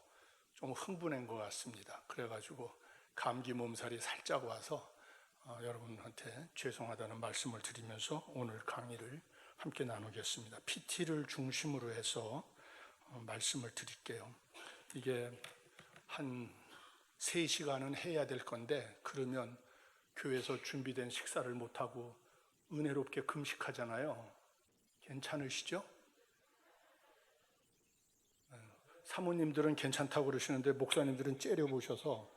좀 흥분한 것 같습니다. 그래가지고 감기 몸살이 살짝 와서 여러분한테 죄송하다는 말씀을 드리면서 오늘 강의를 함께 나누겠습니다. PT를 중심으로 해서 말씀을 드릴게요. 이게 한 3시간은 해야 될 건데 그러면 교회에서 준비된 식사를 못하고 은혜롭게 금식하잖아요. 괜찮으시죠? 사모님들은 괜찮다고 그러시는데 목사님들은 째려보셔서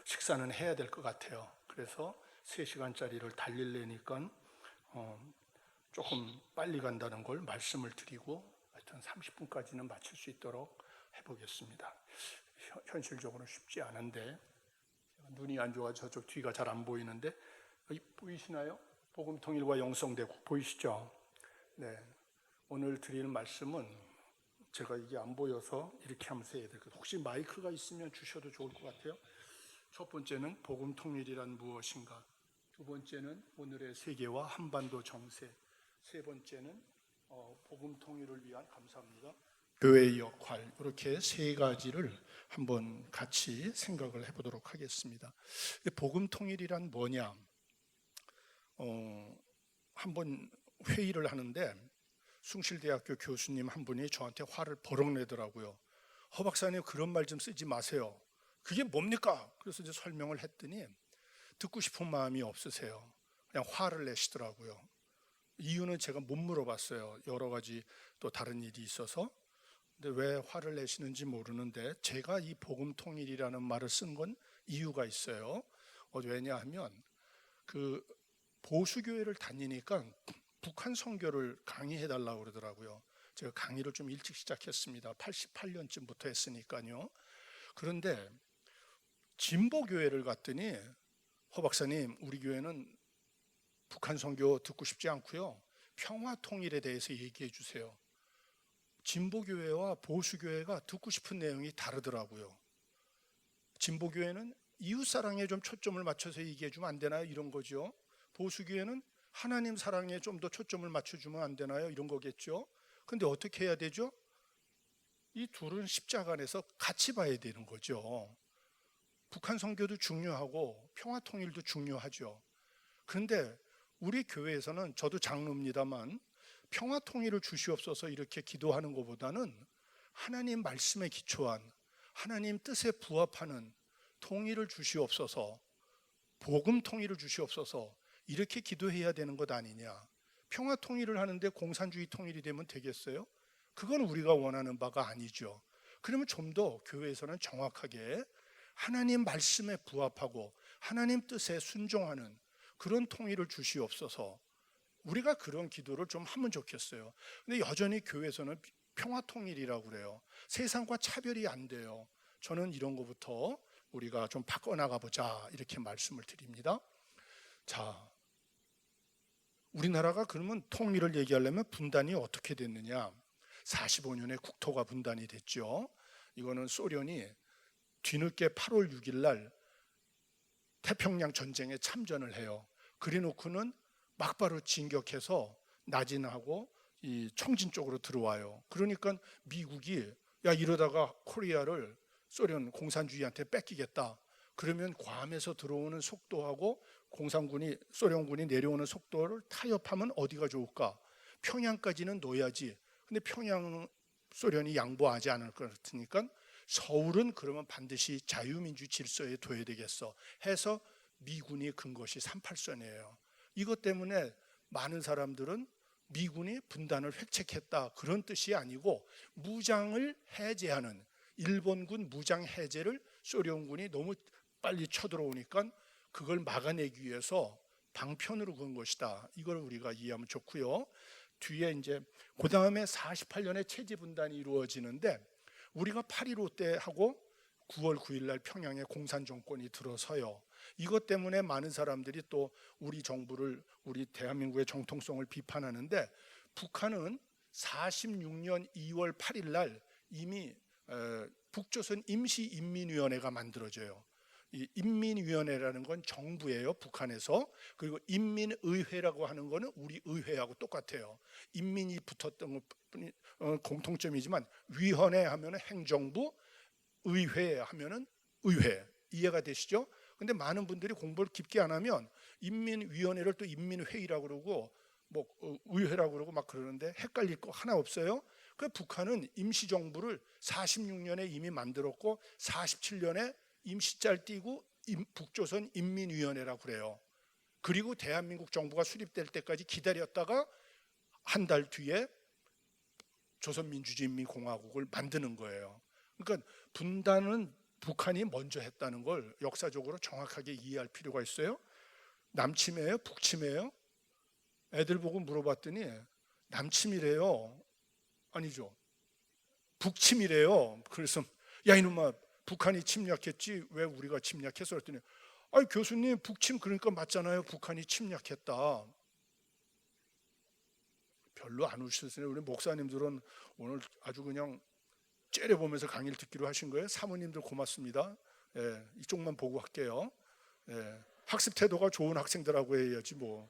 식사는 해야 될 것 같아요. 그래서 3시간짜리를 달리려니까 조금 빨리 간다는 걸 말씀을 드리고 하여튼 30분까지는 마칠 수 있도록 해보겠습니다. 현실적으로 쉽지 않은데 눈이 안 좋아서 저쪽 뒤가 잘 안 보이는데 보이시나요? 복음통일과 영성대국 보이시죠? 네, 오늘 드리는 말씀은 제가 이게 안 보여서 이렇게 하면서 해야 될 것 같아요. 혹시 마이크가 있으면 주셔도 좋을 것 같아요. 첫 번째는 복음통일이란 무엇인가, 두 번째는 오늘의 세계와 한반도 정세, 세 번째는 복음통일을 위한 감사합니다. 교회의 역할, 이렇게 세 가지를 한번 같이 생각을 해보도록 하겠습니다. 복음통일이란 뭐냐? 한번 회의를 하는데 숭실대학교 교수님 한 분이 저한테 화를 버럭 내더라고요. 허 박사님 그런 말 좀 쓰지 마세요. 그게 뭡니까? 그래서 이제 설명을 했더니 듣고 싶은 마음이 없으세요. 그냥 화를 내시더라고요. 이유는 제가 못 물어봤어요. 여러 가지 또 다른 일이 있어서. 근데 왜 화를 내시는지 모르는데 제가 이 복음통일이라는 말을 쓴 건 이유가 있어요. 왜냐하면 그 보수교회를 다니니까 북한 선교를 강의해달라고 그러더라고요. 제가 강의를 좀 일찍 시작했습니다. 88년쯤부터 했으니까요. 그런데 진보교회를 갔더니 허 박사님 우리 교회는 북한 선교 듣고 싶지 않고요. 평화통일에 대해서 얘기해 주세요. 진보교회와 보수교회가 듣고 싶은 내용이 다르더라고요. 진보교회는 이웃사랑에 좀 초점을 맞춰서 얘기해 주면 안 되나요? 이런 거죠. 보수교회는 하나님 사랑에 좀 더 초점을 맞춰주면 안 되나요? 이런 거겠죠. 근데 어떻게 해야 되죠? 이 둘은 십자가 안에서 같이 봐야 되는 거죠. 북한 선교도 중요하고 평화통일도 중요하죠. 그런데 우리 교회에서는 저도 장로입니다만 평화통일을 주시옵소서 이렇게 기도하는 것보다는 하나님 말씀에 기초한 하나님 뜻에 부합하는 통일을 주시옵소서, 복음 통일을 주시옵소서 이렇게 기도해야 되는 것 아니냐. 평화통일을 하는데 공산주의 통일이 되면 되겠어요? 그건 우리가 원하는 바가 아니죠. 그러면 좀 더 교회에서는 정확하게 하나님 말씀에 부합하고 하나님 뜻에 순종하는 그런 통일을 주시옵소서, 우리가 그런 기도를 좀 하면 좋겠어요. 근데 여전히 교회에서는 평화통일이라고 그래요. 세상과 차별이 안 돼요. 저는 이런 것부터 우리가 좀 바꿔나가 보자 이렇게 말씀을 드립니다. 자, 우리나라가 그러면 통일을 얘기하려면 분단이 어떻게 됐느냐. 45년에 국토가 분단이 됐죠. 이거는 소련이 뒤늦게 8월 6일 날 태평양 전쟁에 참전을 해요. 그래 놓고는 막바로 진격해서 나진하고 이 청진 쪽으로 들어와요. 그러니까 미국이 야 이러다가 코리아를 소련 공산주의한테 뺏기겠다. 그러면 괌에서 들어오는 속도하고 공산군이 소련군이 내려오는 속도를 타협하면 어디가 좋을까? 평양까지는 놓아야지. 근데 평양 소련이 양보하지 않을 것 같으니까 서울은 그러면 반드시 자유민주 질서에 둬야 되겠어 해서 미군이 근 것이 38선이에요. 이것 때문에 많은 사람들은 미군이 분단을 획책했다 그런 뜻이 아니고 무장을 해제하는 일본군 무장 해제를 소련군이 너무 빨리 쳐들어오니까 그걸 막아내기 위해서 방편으로 건 것이다. 이걸 우리가 이해하면 좋고요. 뒤에 이제 그 다음에 48년에 체제 분단이 이루어지는데 우리가 8.15 때 하고 9월 9일 날 평양에 공산 정권이 들어서요. 이것 때문에 많은 사람들이 또 우리 정부를 우리 대한민국의 정통성을 비판하는데 북한은 46년 2월 8일 날 이미 북조선 임시인민위원회가 만들어져요. 이 인민위원회라는 건 정부예요, 북한에서. 그리고 인민의회라고 하는 거는 우리 의회하고 똑같아요. 인민이 붙었던 것뿐이 공통점이지만 위원회 하면은 행정부, 의회 하면은 의회. 이해가 되시죠? 근데 많은 분들이 공부를 깊게 안 하면 인민위원회를 또 인민회의라고 그러고 뭐 의회라고 그러고 막 그러는데 헷갈릴 거 하나 없어요. 그 북한은 임시정부를 46년에 이미 만들었고 47년에 임시짤 띄고 북조선 인민위원회라고 그래요. 그리고 대한민국 정부가 수립될 때까지 기다렸다가 한 달 뒤에 조선민주주의인민공화국을 만드는 거예요. 그러니까 분단은 북한이 먼저 했다는 걸 역사적으로 정확하게 이해할 필요가 있어요. 남침이에요? 북침이에요? 애들 보고 물어봤더니 남침이래요. 아니죠. 북침이래요. 그래서 야 이놈아 북한이 침략했지 왜 우리가 침략했어? 그랬더니 아니 교수님 북침 그러니까 맞잖아요. 북한이 침략했다. 별로 안 웃으시네요. 우리 목사님들은 오늘 아주 그냥 째려보면서 강의를 듣기로 하신 거예요. 사모님들 고맙습니다. 예, 이쪽만 보고 할게요. 예, 학습 태도가 좋은 학생들하고 해야지 뭐.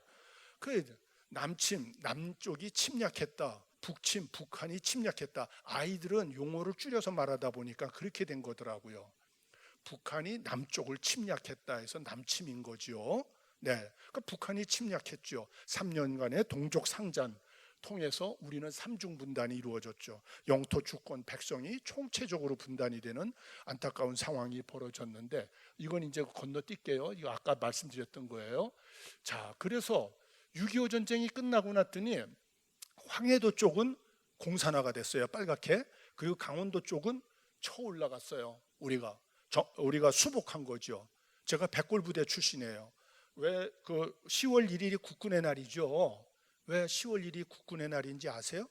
그 남침, 남쪽이 침략했다. 북침, 북한이 침략했다. 아이들은 용어를 줄여서 말하다 보니까 그렇게 된 거더라고요. 북한이 남쪽을 침략했다 해서 남침인 거죠. 네, 그러니까 북한이 침략했죠. 3년간의 동족 상잔 통해서 우리는 삼중 분단이 이루어졌죠. 영토, 주권, 백성이 총체적으로 분단이 되는 안타까운 상황이 벌어졌는데 이건 이제 건너뛸게요. 이거 아까 말씀드렸던 거예요. 자, 그래서 6.25 전쟁이 끝나고 났더니 황해도 쪽은 공산화가 됐어요. 빨갛게. 그리고 강원도 쪽은 쳐 올라갔어요. 우리가 수복한 거죠. 제가 백골부대 출신이에요. 왜 그 10월 1일이 국군의 날이죠. 왜 10월 1일이 국군의 날인지 아세요?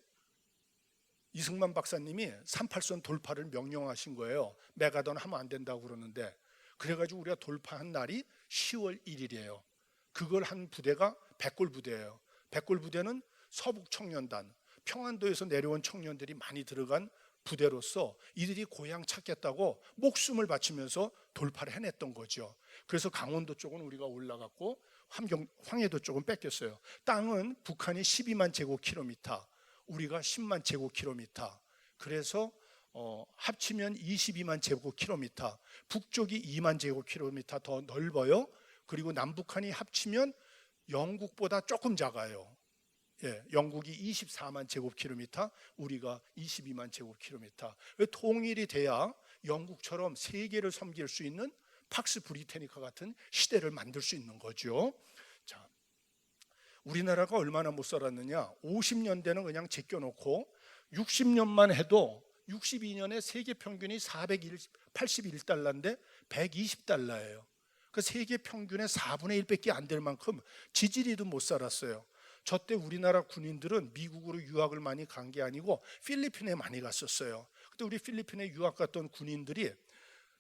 이승만 박사님이 38선 돌파를 명령하신 거예요. 메가던 하면 안 된다고 그러는데 그래가지고 우리가 돌파한 날이 10월 1일이에요. 그걸 한 부대가 백골부대예요. 백골부대는 서북청년단, 평안도에서 내려온 청년들이 많이 들어간 부대로서 이들이 고향 찾겠다고 목숨을 바치면서 돌파를 해냈던 거죠. 그래서 강원도 쪽은 우리가 올라갔고 황해도 쪽은 뺏겼어요. 땅은 북한이 12만 제곱킬로미터, 우리가 10만 제곱킬로미터. 그래서 합치면 22만 제곱킬로미터, 북쪽이 2만 제곱킬로미터 더 넓어요. 그리고 남북한이 합치면 영국보다 조금 작아요. 예, 영국이 24만 제곱킬로미터, 우리가 22만 제곱킬로미터. 통일이 돼야 영국처럼 세계를 섬길 수 있는 팍스 브리테니카 같은 시대를 만들 수 있는 거죠. 자, 우리나라가 얼마나 못 살았느냐? 50년대는 그냥 제껴놓고 60년만 해도 62년에 세계 평균이 481달러인데 120달러예요. 그 세계 평균의 4분의 1밖에 안 될 만큼 지지리도 못 살았어요. 저 때 우리나라 군인들은 미국으로 유학을 많이 간 게 아니고 필리핀에 많이 갔었어요. 그때 우리 필리핀에 유학 갔던 군인들이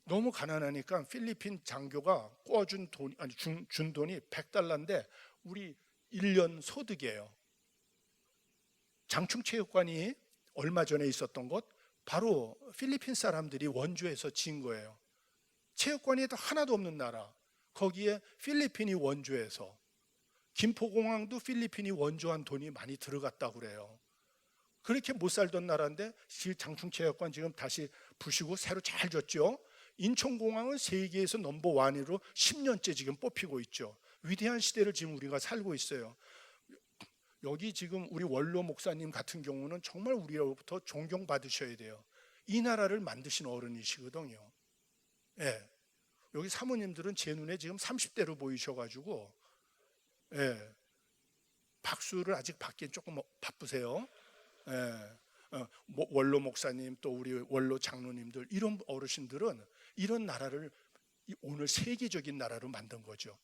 너무 가난하니까 필리핀 장교가 꿔준 돈, 아니 준 돈이 100달러인데 우리 1년 소득이에요. 장충체육관이 얼마 전에 있었던 곳 바로 필리핀 사람들이 원조해서 지은 거예요. 체육관이 하나도 없는 나라, 거기에 필리핀이 원조해서, 김포공항도 필리핀이 원조한 돈이 많이 들어갔다고 그래요. 그렇게 못 살던 나라인데 장충체육관 지금 다시 부시고 새로 잘 졌죠. 인천공항은 세계에서 넘버 원으로 10년째 지금 뽑히고 있죠. 위대한 시대를 지금 우리가 살고 있어요. 여기 지금 우리 원로 목사님 같은 경우는 정말 우리로부터 존경받으셔야 돼요. 이 나라를 만드신 어른이시거든요. 예. 여기 사모님들은 제 눈에 지금 30대로 보이셔가지고, 예. 박수를 아직 받기엔 조금 바쁘세요. 예. 원로 목사님 또 우리 원로 장로님들 이런 어르신들은 이런 나라를 오늘 세계적인 나라로 만든 거죠.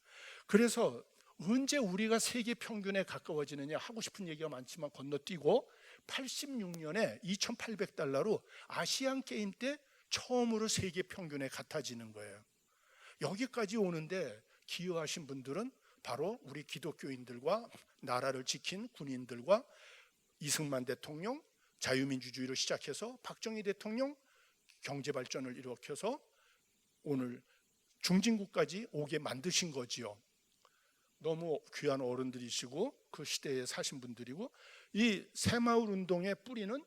그래서 언제 우리가 세계 평균에 가까워지느냐 하고 싶은 얘기가 많지만 건너뛰고 86년에 2,800달러로 아시안 게임 때 처음으로 세계 평균에 같아지는 거예요. 여기까지 오는데 기여하신 분들은 바로 우리 기독교인들과 나라를 지킨 군인들과 이승만 대통령, 자유민주주의로 시작해서 박정희 대통령 경제 발전을 일으켜서 오늘 중진국까지 오게 만드신 거지요. 너무 귀한 어른들이시고 그 시대에 사신 분들이고, 이 새마을 운동의 뿌리는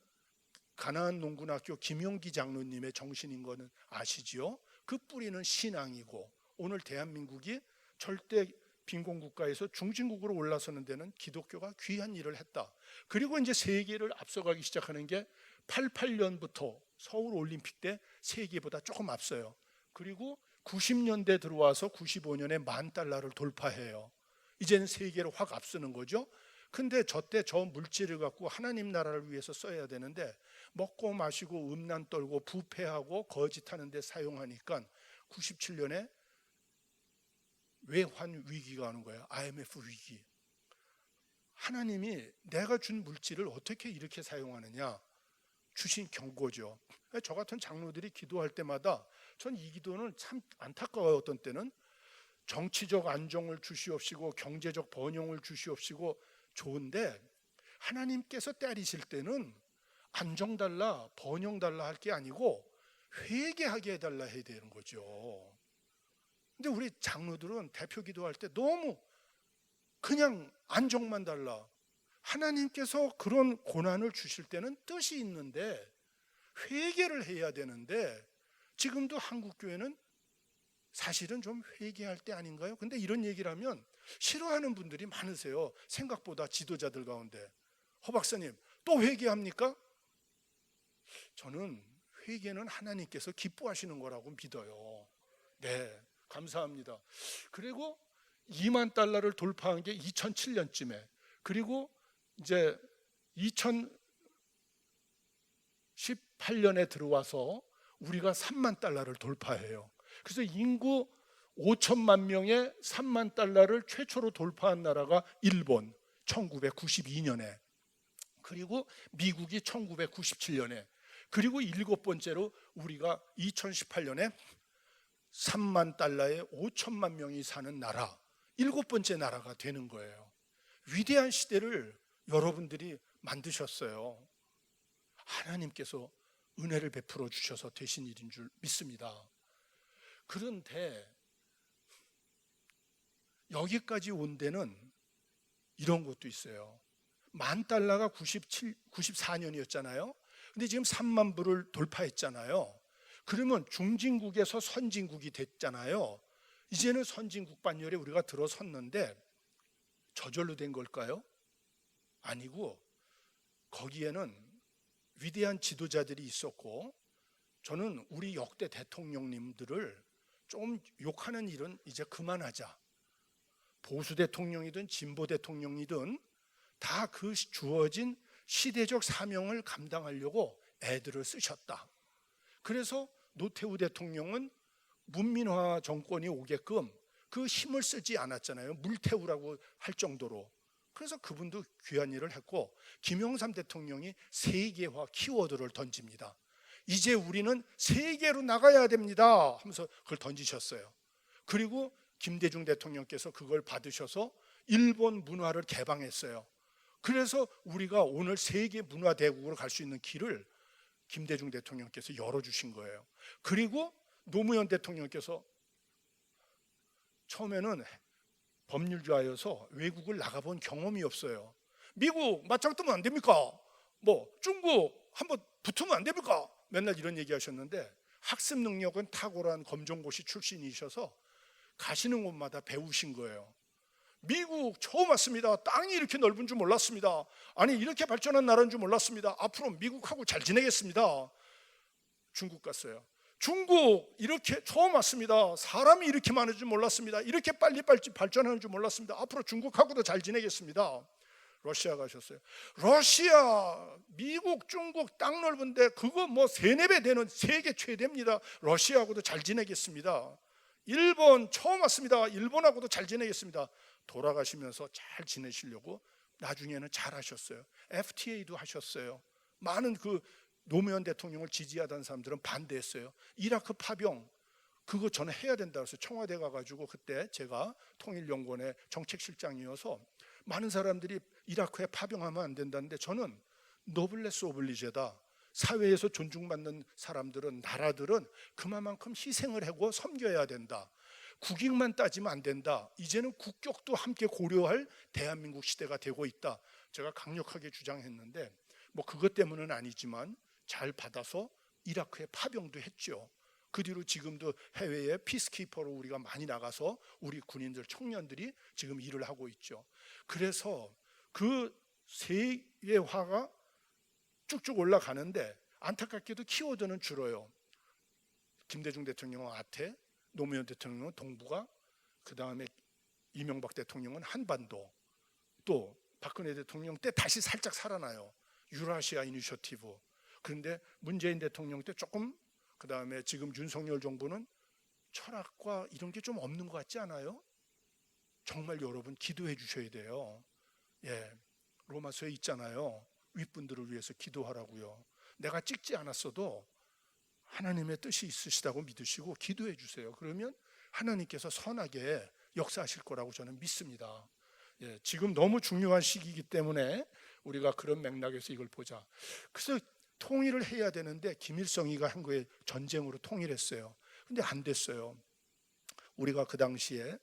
가나안 농군학교 김용기 장로님의 정신인 거는 아시지요? 그 뿌리는 신앙이고, 오늘 대한민국이 절대 빈곤국가에서 중진국으로 올라서는 데는 기독교가 귀한 일을 했다. 그리고 이제 세계를 앞서가기 시작하는 게 88년부터 서울 올림픽 때 세계보다 조금 앞서요. 그리고 90년대 들어와서 95년에 $10,000,000를 돌파해요. 이제는 세계로 확 앞서는 거죠. 근데 저때 저 물질을 갖고 하나님 나라를 위해서 써야 되는데 먹고 마시고 음란 떨고 부패하고 거짓하는 데 사용하니까 97년에 외환 위기가 오는 거예요. IMF 위기. 하나님이 내가 준 물질을 어떻게 이렇게 사용하느냐 주신 경고죠. 저 같은 장로들이 기도할 때마다 전 이 기도는 참 안타까워요. 어떤 때는 정치적 안정을 주시옵시고 경제적 번영을 주시옵시고 좋은데 하나님께서 때리실 때는 안정 달라 번영 달라 할 게 아니고 회개하게 해달라 해야 되는 거죠. 근데 우리 장로들은 대표 기도할 때 너무 그냥 안정만 달라. 하나님께서 그런 고난을 주실 때는 뜻이 있는데 회개를 해야 되는데 지금도 한국 교회는 사실은 좀 회개할 때 아닌가요? 근데 이런 얘기를 하면 싫어하는 분들이 많으세요. 생각보다 지도자들 가운데. 허 박사님 또 회개합니까? 저는 회개는 하나님께서 기뻐하시는 거라고 믿어요. 네, 감사합니다. 그리고 $20,000,000를 돌파한 게 2007년쯤에, 그리고 이제 2018년에 들어와서 우리가 $30,000,000를 돌파해요. 그래서 인구 5천만 명의 $30,000,000를 최초로 돌파한 나라가 일본 1992년에, 그리고 미국이 1997년에, 그리고 7번째로 우리가 2018년에 $30,000,000에 5천만 명이 사는 나라, 7번째 나라가 되는 거예요. 위대한 시대를 여러분들이 만드셨어요. 하나님께서 은혜를 베풀어 주셔서 되신 일인 줄 믿습니다. 그런데 여기까지 온 데는 이런 것도 있어요. $10,000,000가 94년이었잖아요. 근데 지금 3만 불을 돌파했잖아요. 그러면 중진국에서 선진국이 됐잖아요. 이제는 선진국 반열에 우리가 들어섰는데 저절로 된 걸까요? 아니고 거기에는 위대한 지도자들이 있었고, 저는 우리 역대 대통령님들을 좀 욕하는 일은 이제 그만하자. 보수 대통령이든 진보 대통령이든 다 그 주어진 시대적 사명을 감당하려고 애들을 쓰셨다. 그래서 노태우 대통령은 문민화 정권이 오게끔 그 힘을 쓰지 않았잖아요. 물태우라고 할 정도로. 그래서 그분도 귀한 일을 했고, 김영삼 대통령이 세계화 키워드를 던집니다. 이제 우리는 세계로 나가야 됩니다 하면서 그걸 던지셨어요. 그리고 김대중 대통령께서 그걸 받으셔서 일본 문화를 개방했어요. 그래서 우리가 오늘 세계 문화 대국으로 갈 수 있는 길을 김대중 대통령께서 열어주신 거예요. 그리고 노무현 대통령께서 처음에는 법률가여서 외국을 나가본 경험이 없어요. 미국 맞짱 뜨면 안 됩니까? 뭐 중국 한번 붙으면 안 됩니까? 맨날 이런 얘기 하셨는데 학습 능력은 탁월한 검정고시 출신이셔서 가시는 곳마다 배우신 거예요. 미국 처음 왔습니다. 땅이 이렇게 넓은 줄 몰랐습니다. 아니 이렇게 발전한 나라인 줄 몰랐습니다. 앞으로 미국하고 잘 지내겠습니다. 중국 갔어요. 중국 이렇게 처음 왔습니다. 사람이 이렇게 많은 줄 몰랐습니다. 이렇게 빨리 발전하는 줄 몰랐습니다. 앞으로 중국하고도 잘 지내겠습니다. 러시아 가셨어요. 러시아, 미국, 중국 땅 넓은데 그거 뭐 3-4배 되는 세계 최대입니다. 러시아하고도 잘 지내겠습니다. 일본 처음 왔습니다. 일본하고도 잘 지내겠습니다. 돌아가시면서 잘 지내시려고 나중에는 잘 하셨어요. FTA도 하셨어요. 많은 그 노무현 대통령을 지지하던 사람들은 반대했어요. 이라크 파병 그거 저는 해야 된다 그래서 청와대 가가지고 그때 제가 통일연구원의 정책실장이어서 많은 사람들이 이라크에 파병하면 안 된다는데 저는 노블레스 오블리제다. 사회에서 존중받는 사람들은 나라들은 그만큼 희생을 하고 섬겨야 된다. 국익만 따지면 안 된다. 이제는 국격도 함께 고려할 대한민국 시대가 되고 있다. 제가 강력하게 주장했는데 뭐 그것 때문은 아니지만 잘 받아서 이라크에 파병도 했죠. 그 뒤로 지금도 해외에 피스키퍼로 우리가 많이 나가서 우리 군인들 청년들이 지금 일을 하고 있죠. 그래서 그 세계화가 쭉쭉 올라가는데 안타깝게도 키워드는 줄어요. 김대중 대통령은 아태, 노무현 대통령은 동북아, 그 다음에 이명박 대통령은 한반도, 또 박근혜 대통령 때 다시 살짝 살아나요. 유라시아 이니셔티브. 그런데 문재인 대통령 때 조금, 그 다음에 지금 윤석열 정부는 철학과 이런 게 좀 없는 것 같지 않아요? 정말 여러분 기도해 주셔야 돼요. 예, 로마서에 있잖아요. 윗분들을 위해서 기도하라고요. 내가 찍지 않았어도 하나님의 뜻이 있으시다고 믿으시고 기도해 주세요. 그러면 하나님께서 선하게 역사하실 거라고 저는 믿습니다. 예, 지금 너무 중요한 시기이기 때문에 우리가 그런 맥락에서 이걸 보자. 그래서 통일을 해야 되는데 김일성이가 한 거에 전쟁으로 통일했어요. 근데 안 됐어요. 우리가 그 당시에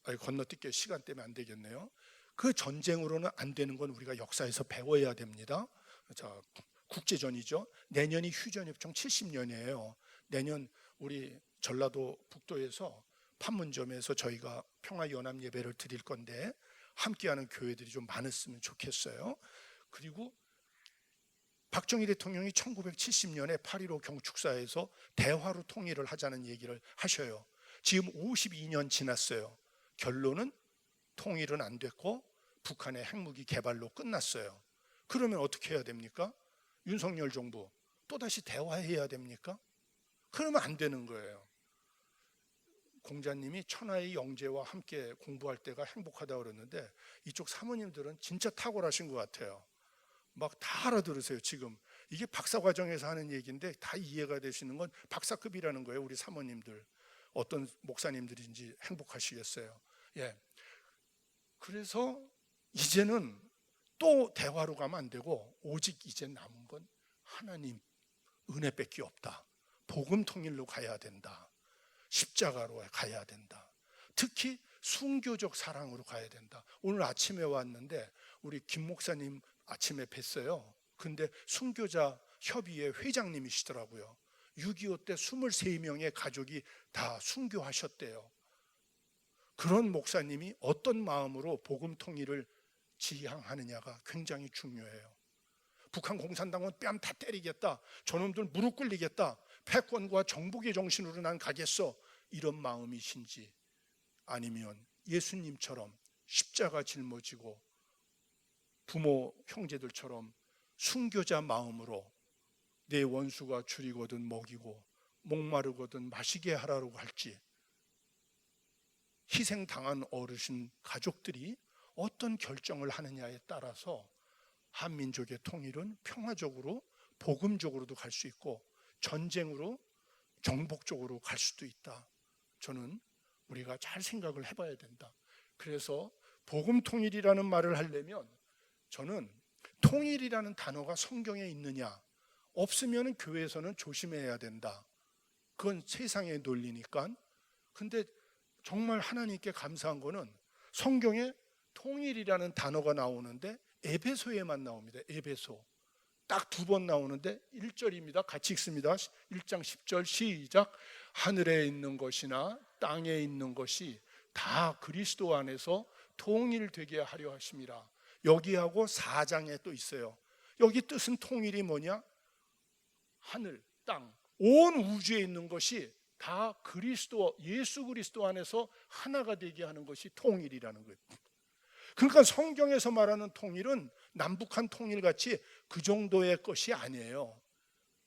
건너뛸게 시간 때문에 안 되겠네요. 그 전쟁으로는 안 되는 건 우리가 역사에서 배워야 됩니다. 자, 국제전이죠. 내년이 휴전협정 70년이에요. 내년 우리 전라도 북도에서 판문점에서 저희가 평화연합 예배를 드릴 건데 함께하는 교회들이 좀 많았으면 좋겠어요. 그리고 박정희 대통령이 1970년에 8.15 경축사에서 대화로 통일을 하자는 얘기를 하셔요. 지금 52년 지났어요. 결론은 통일은 안 됐고 북한의 핵무기 개발로 끝났어요. 그러면 어떻게 해야 됩니까? 윤석열 정부 또다시 대화해야 됩니까? 그러면 안 되는 거예요. 공자님이 천하의 영재와 함께 공부할 때가 행복하다고 그랬는데 이쪽 사모님들은 진짜 탁월하신 것 같아요. 막 다 알아들으세요. 지금 이게 박사과정에서 하는 얘기인데 다 이해가 되시는 건 박사급이라는 거예요. 우리 사모님들 어떤 목사님들인지 행복하시겠어요. 예. 그래서 이제는 또 대화로 가면 안 되고 오직 이제 남은 건 하나님 은혜밖에 없다. 복음 통일로 가야 된다. 십자가로 가야 된다. 특히 순교적 사랑으로 가야 된다. 오늘 아침에 왔는데 우리 김 목사님 아침에 뵀어요. 근데 순교자 협의회 회장님이시더라고요. 6.25 때 23명의 가족이 다 순교하셨대요. 그런 목사님이 어떤 마음으로 복음 통일을 지향하느냐가 굉장히 중요해요. 북한 공산당은 뺨 다 때리겠다. 저놈들 무릎 꿇리겠다. 패권과 정복의 정신으로 난 가겠어. 이런 마음이신지 아니면 예수님처럼 십자가 짊어지고 부모 형제들처럼 순교자 마음으로 내 원수가 줄이거든 먹이고 목마르거든 마시게 하라고 할지 희생당한 어르신 가족들이 어떤 결정을 하느냐에 따라서 한민족의 통일은 평화적으로 복음적으로도 갈 수 있고 전쟁으로 정복적으로 갈 수도 있다. 저는 우리가 잘 생각을 해봐야 된다. 그래서 복음 통일이라는 말을 하려면 저는 통일이라는 단어가 성경에 있느냐 없으면 교회에서는 조심해야 된다. 그건 세상의 논리니까. 근데 정말 하나님께 감사한 거는 성경에 통일이라는 단어가 나오는데 에베소에만 나옵니다. 에베소 딱 2번 나오는데 1절입니다. 같이 읽습니다. 1장 10절 시작. 하늘에 있는 것이나 땅에 있는 것이 다 그리스도 안에서 통일되게 하려 하심이라. 여기하고 4장에 또 있어요. 여기 뜻은 통일이 뭐냐? 하늘, 땅, 온 우주에 있는 것이 다 그리스도, 예수 그리스도 안에서 하나가 되게 하는 것이 통일이라는 거예요. 그러니까 성경에서 말하는 통일은 남북한 통일같이 그 정도의 것이 아니에요.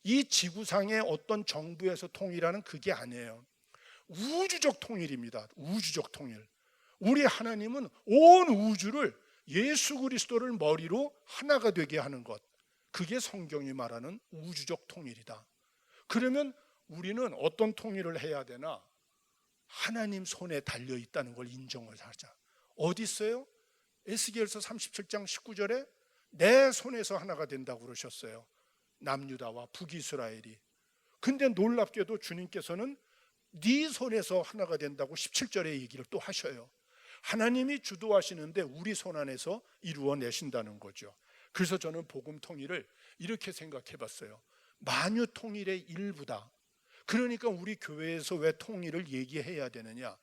이 지구상의 어떤 정부에서 통일하는 그게 아니에요. 우주적 통일입니다. 우주적 통일. 우리 하나님은 온 우주를 예수 그리스도를 머리로 하나가 되게 하는 것, 그게 성경이 말하는 우주적 통일이다. 그러면 우리는 어떤 통일을 해야 되나? 하나님 손에 달려 있다는 걸 인정을 하자. 어디 있어요? 에스겔서 37장 19절에 내 손에서 하나가 된다고 그러셨어요. 남유다와 북이스라엘이. 근데 놀랍게도 주님께서는 네 손에서 하나가 된다고 17절에 얘기를 또 하셔요. 하나님이 주도하시는데 우리 손 안에서 이루어내신다는 거죠. 그래서 저는 복음 통일을 이렇게 생각해 봤어요. 만유 통일의 일부다. 그러니까 우리 교회에서 왜 통일을 얘기해야 되느냐?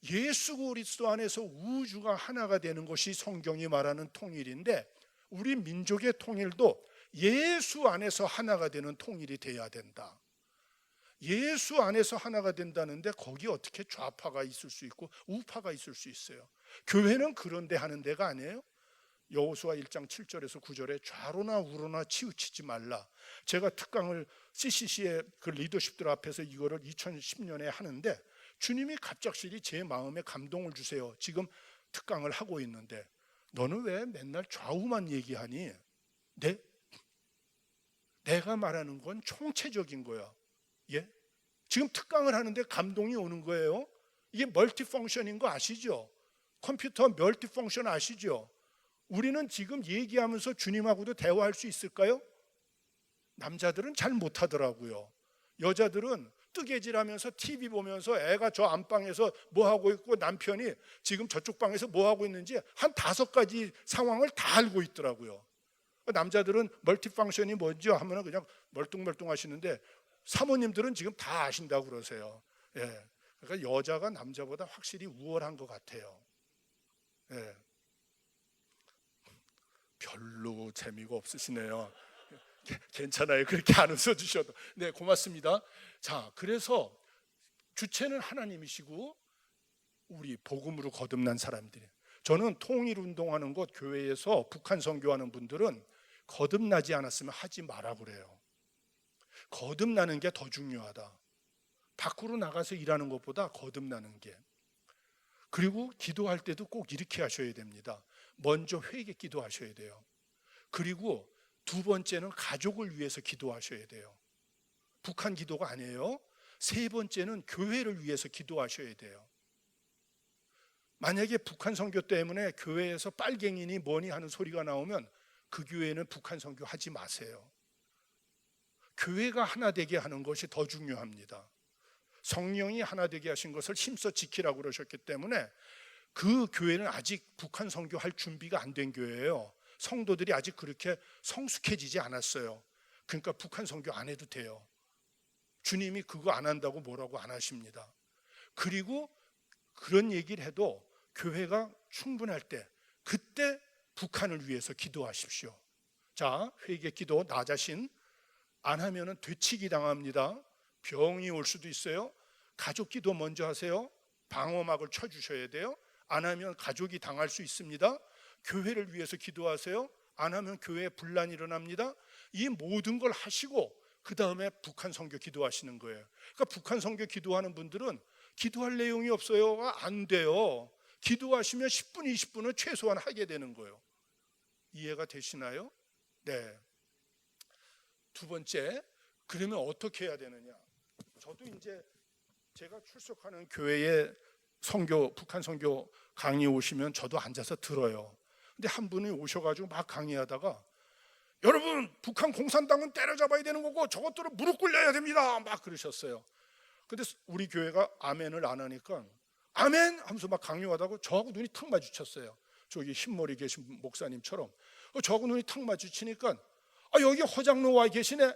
예수 그리스도 안에서 우주가 하나가 되는 것이 성경이 말하는 통일인데, 우리 민족의 통일도 예수 안에서 하나가 되는 통일이 돼야 된다. 예수 안에서 하나가 된다는데 거기 어떻게 좌파가 있을 수 있고 우파가 있을 수 있어요? 교회는 그런데 하는 데가 아니에요. 여호수아 1장 7절에서 9절에 좌로나 우로나 치우치지 말라. 제가 특강을 CCC의 그 리더십들 앞에서 이거를 2010년에 하는데 주님이 갑작스레 제 마음에 감동을 주세요. 지금 특강을 하고 있는데 너는 왜 맨날 좌우만 얘기하니? 내가 말하는 건 총체적인 거야. 예? 지금 특강을 하는데 감동이 오는 거예요. 이게 멀티펑션인 거 아시죠? 컴퓨터 멀티펑션 아시죠? 우리는 지금 얘기하면서 주님하고도 대화할 수 있을까요? 남자들은 잘 못하더라고요. 여자들은 뜨개질하면서 TV 보면서 애가 저 안방에서 뭐 하고 있고 남편이 지금 저쪽 방에서 뭐 하고 있는지 한 5가지 상황을 다 알고 있더라고요. 남자들은 멀티펑션이 뭐죠 하면 그냥 멀뚱멀뚱 하시는데 사모님들은 지금 다 아신다고 그러세요. 예. 그러니까 여자가 남자보다 확실히 우월한 것 같아요. 예. 별로 재미가 없으시네요. 괜찮아요. 그렇게 안 웃어주셔도. 네, 고맙습니다. 자, 그래서 주체는 하나님이시고 우리 복음으로 거듭난 사람들이. 저는 통일운동하는 것, 교회에서 북한 선교하는 분들은 거듭나지 않았으면 하지 마라 그래요. 거듭나는 게 더 중요하다. 밖으로 나가서 일하는 것보다 거듭나는 게. 그리고 기도할 때도 꼭 이렇게 하셔야 됩니다. 먼저 회개 기도하셔야 돼요. 그리고 2번째는 가족을 위해서 기도하셔야 돼요. 북한 기도가 아니에요. 3번째는 교회를 위해서 기도하셔야 돼요. 만약에 북한 선교 때문에 교회에서 빨갱이니 뭐니 하는 소리가 나오면 그 교회는 북한 선교 하지 마세요. 교회가 하나 되게 하는 것이 더 중요합니다. 성령이 하나 되게 하신 것을 힘써 지키라고 그러셨기 때문에 그 교회는 아직 북한 선교할 준비가 안 된 교회예요. 성도들이 아직 그렇게 성숙해지지 않았어요. 그러니까 북한 선교 안 해도 돼요. 주님이 그거 안 한다고 뭐라고 안 하십니다. 그리고 그런 얘기를 해도 교회가 충분할 때 그때 북한을 위해서 기도하십시오. 자, 회개 기도 나 자신 안 하면은 되치기 당합니다. 병이 올 수도 있어요. 가족 기도 먼저 하세요. 방어막을 쳐주셔야 돼요. 안 하면 가족이 당할 수 있습니다. 교회를 위해서 기도하세요. 안 하면 교회에 분란이 일어납니다. 이 모든 걸 하시고 그 다음에 북한 선교 기도하시는 거예요. 그러니까 북한 선교 기도하는 분들은 기도할 내용이 없어요. 안 돼요. 기도하시면 10분, 20분은 최소한 하게 되는 거예요. 이해가 되시나요? 네. 2번째, 그러면 어떻게 해야 되느냐? 저도 이제 제가 출석하는 교회에 선교, 북한 선교 강의 오시면 저도 앉아서 들어요. 근데 한 분이 오셔가지고 막 강의하다가 여러분 북한 공산당은 때려잡아야 되는 거고 저것들은 무릎 꿇려야 됩니다 막 그러셨어요. 근데 우리 교회가 아멘을 안 하니까 아멘 하면서 막 강요하다가 저하고 눈이 탁 마주쳤어요. 저기 흰머리 계신 목사님처럼 저하고 눈이 탁 마주치니까 여기 허장로 와 계시네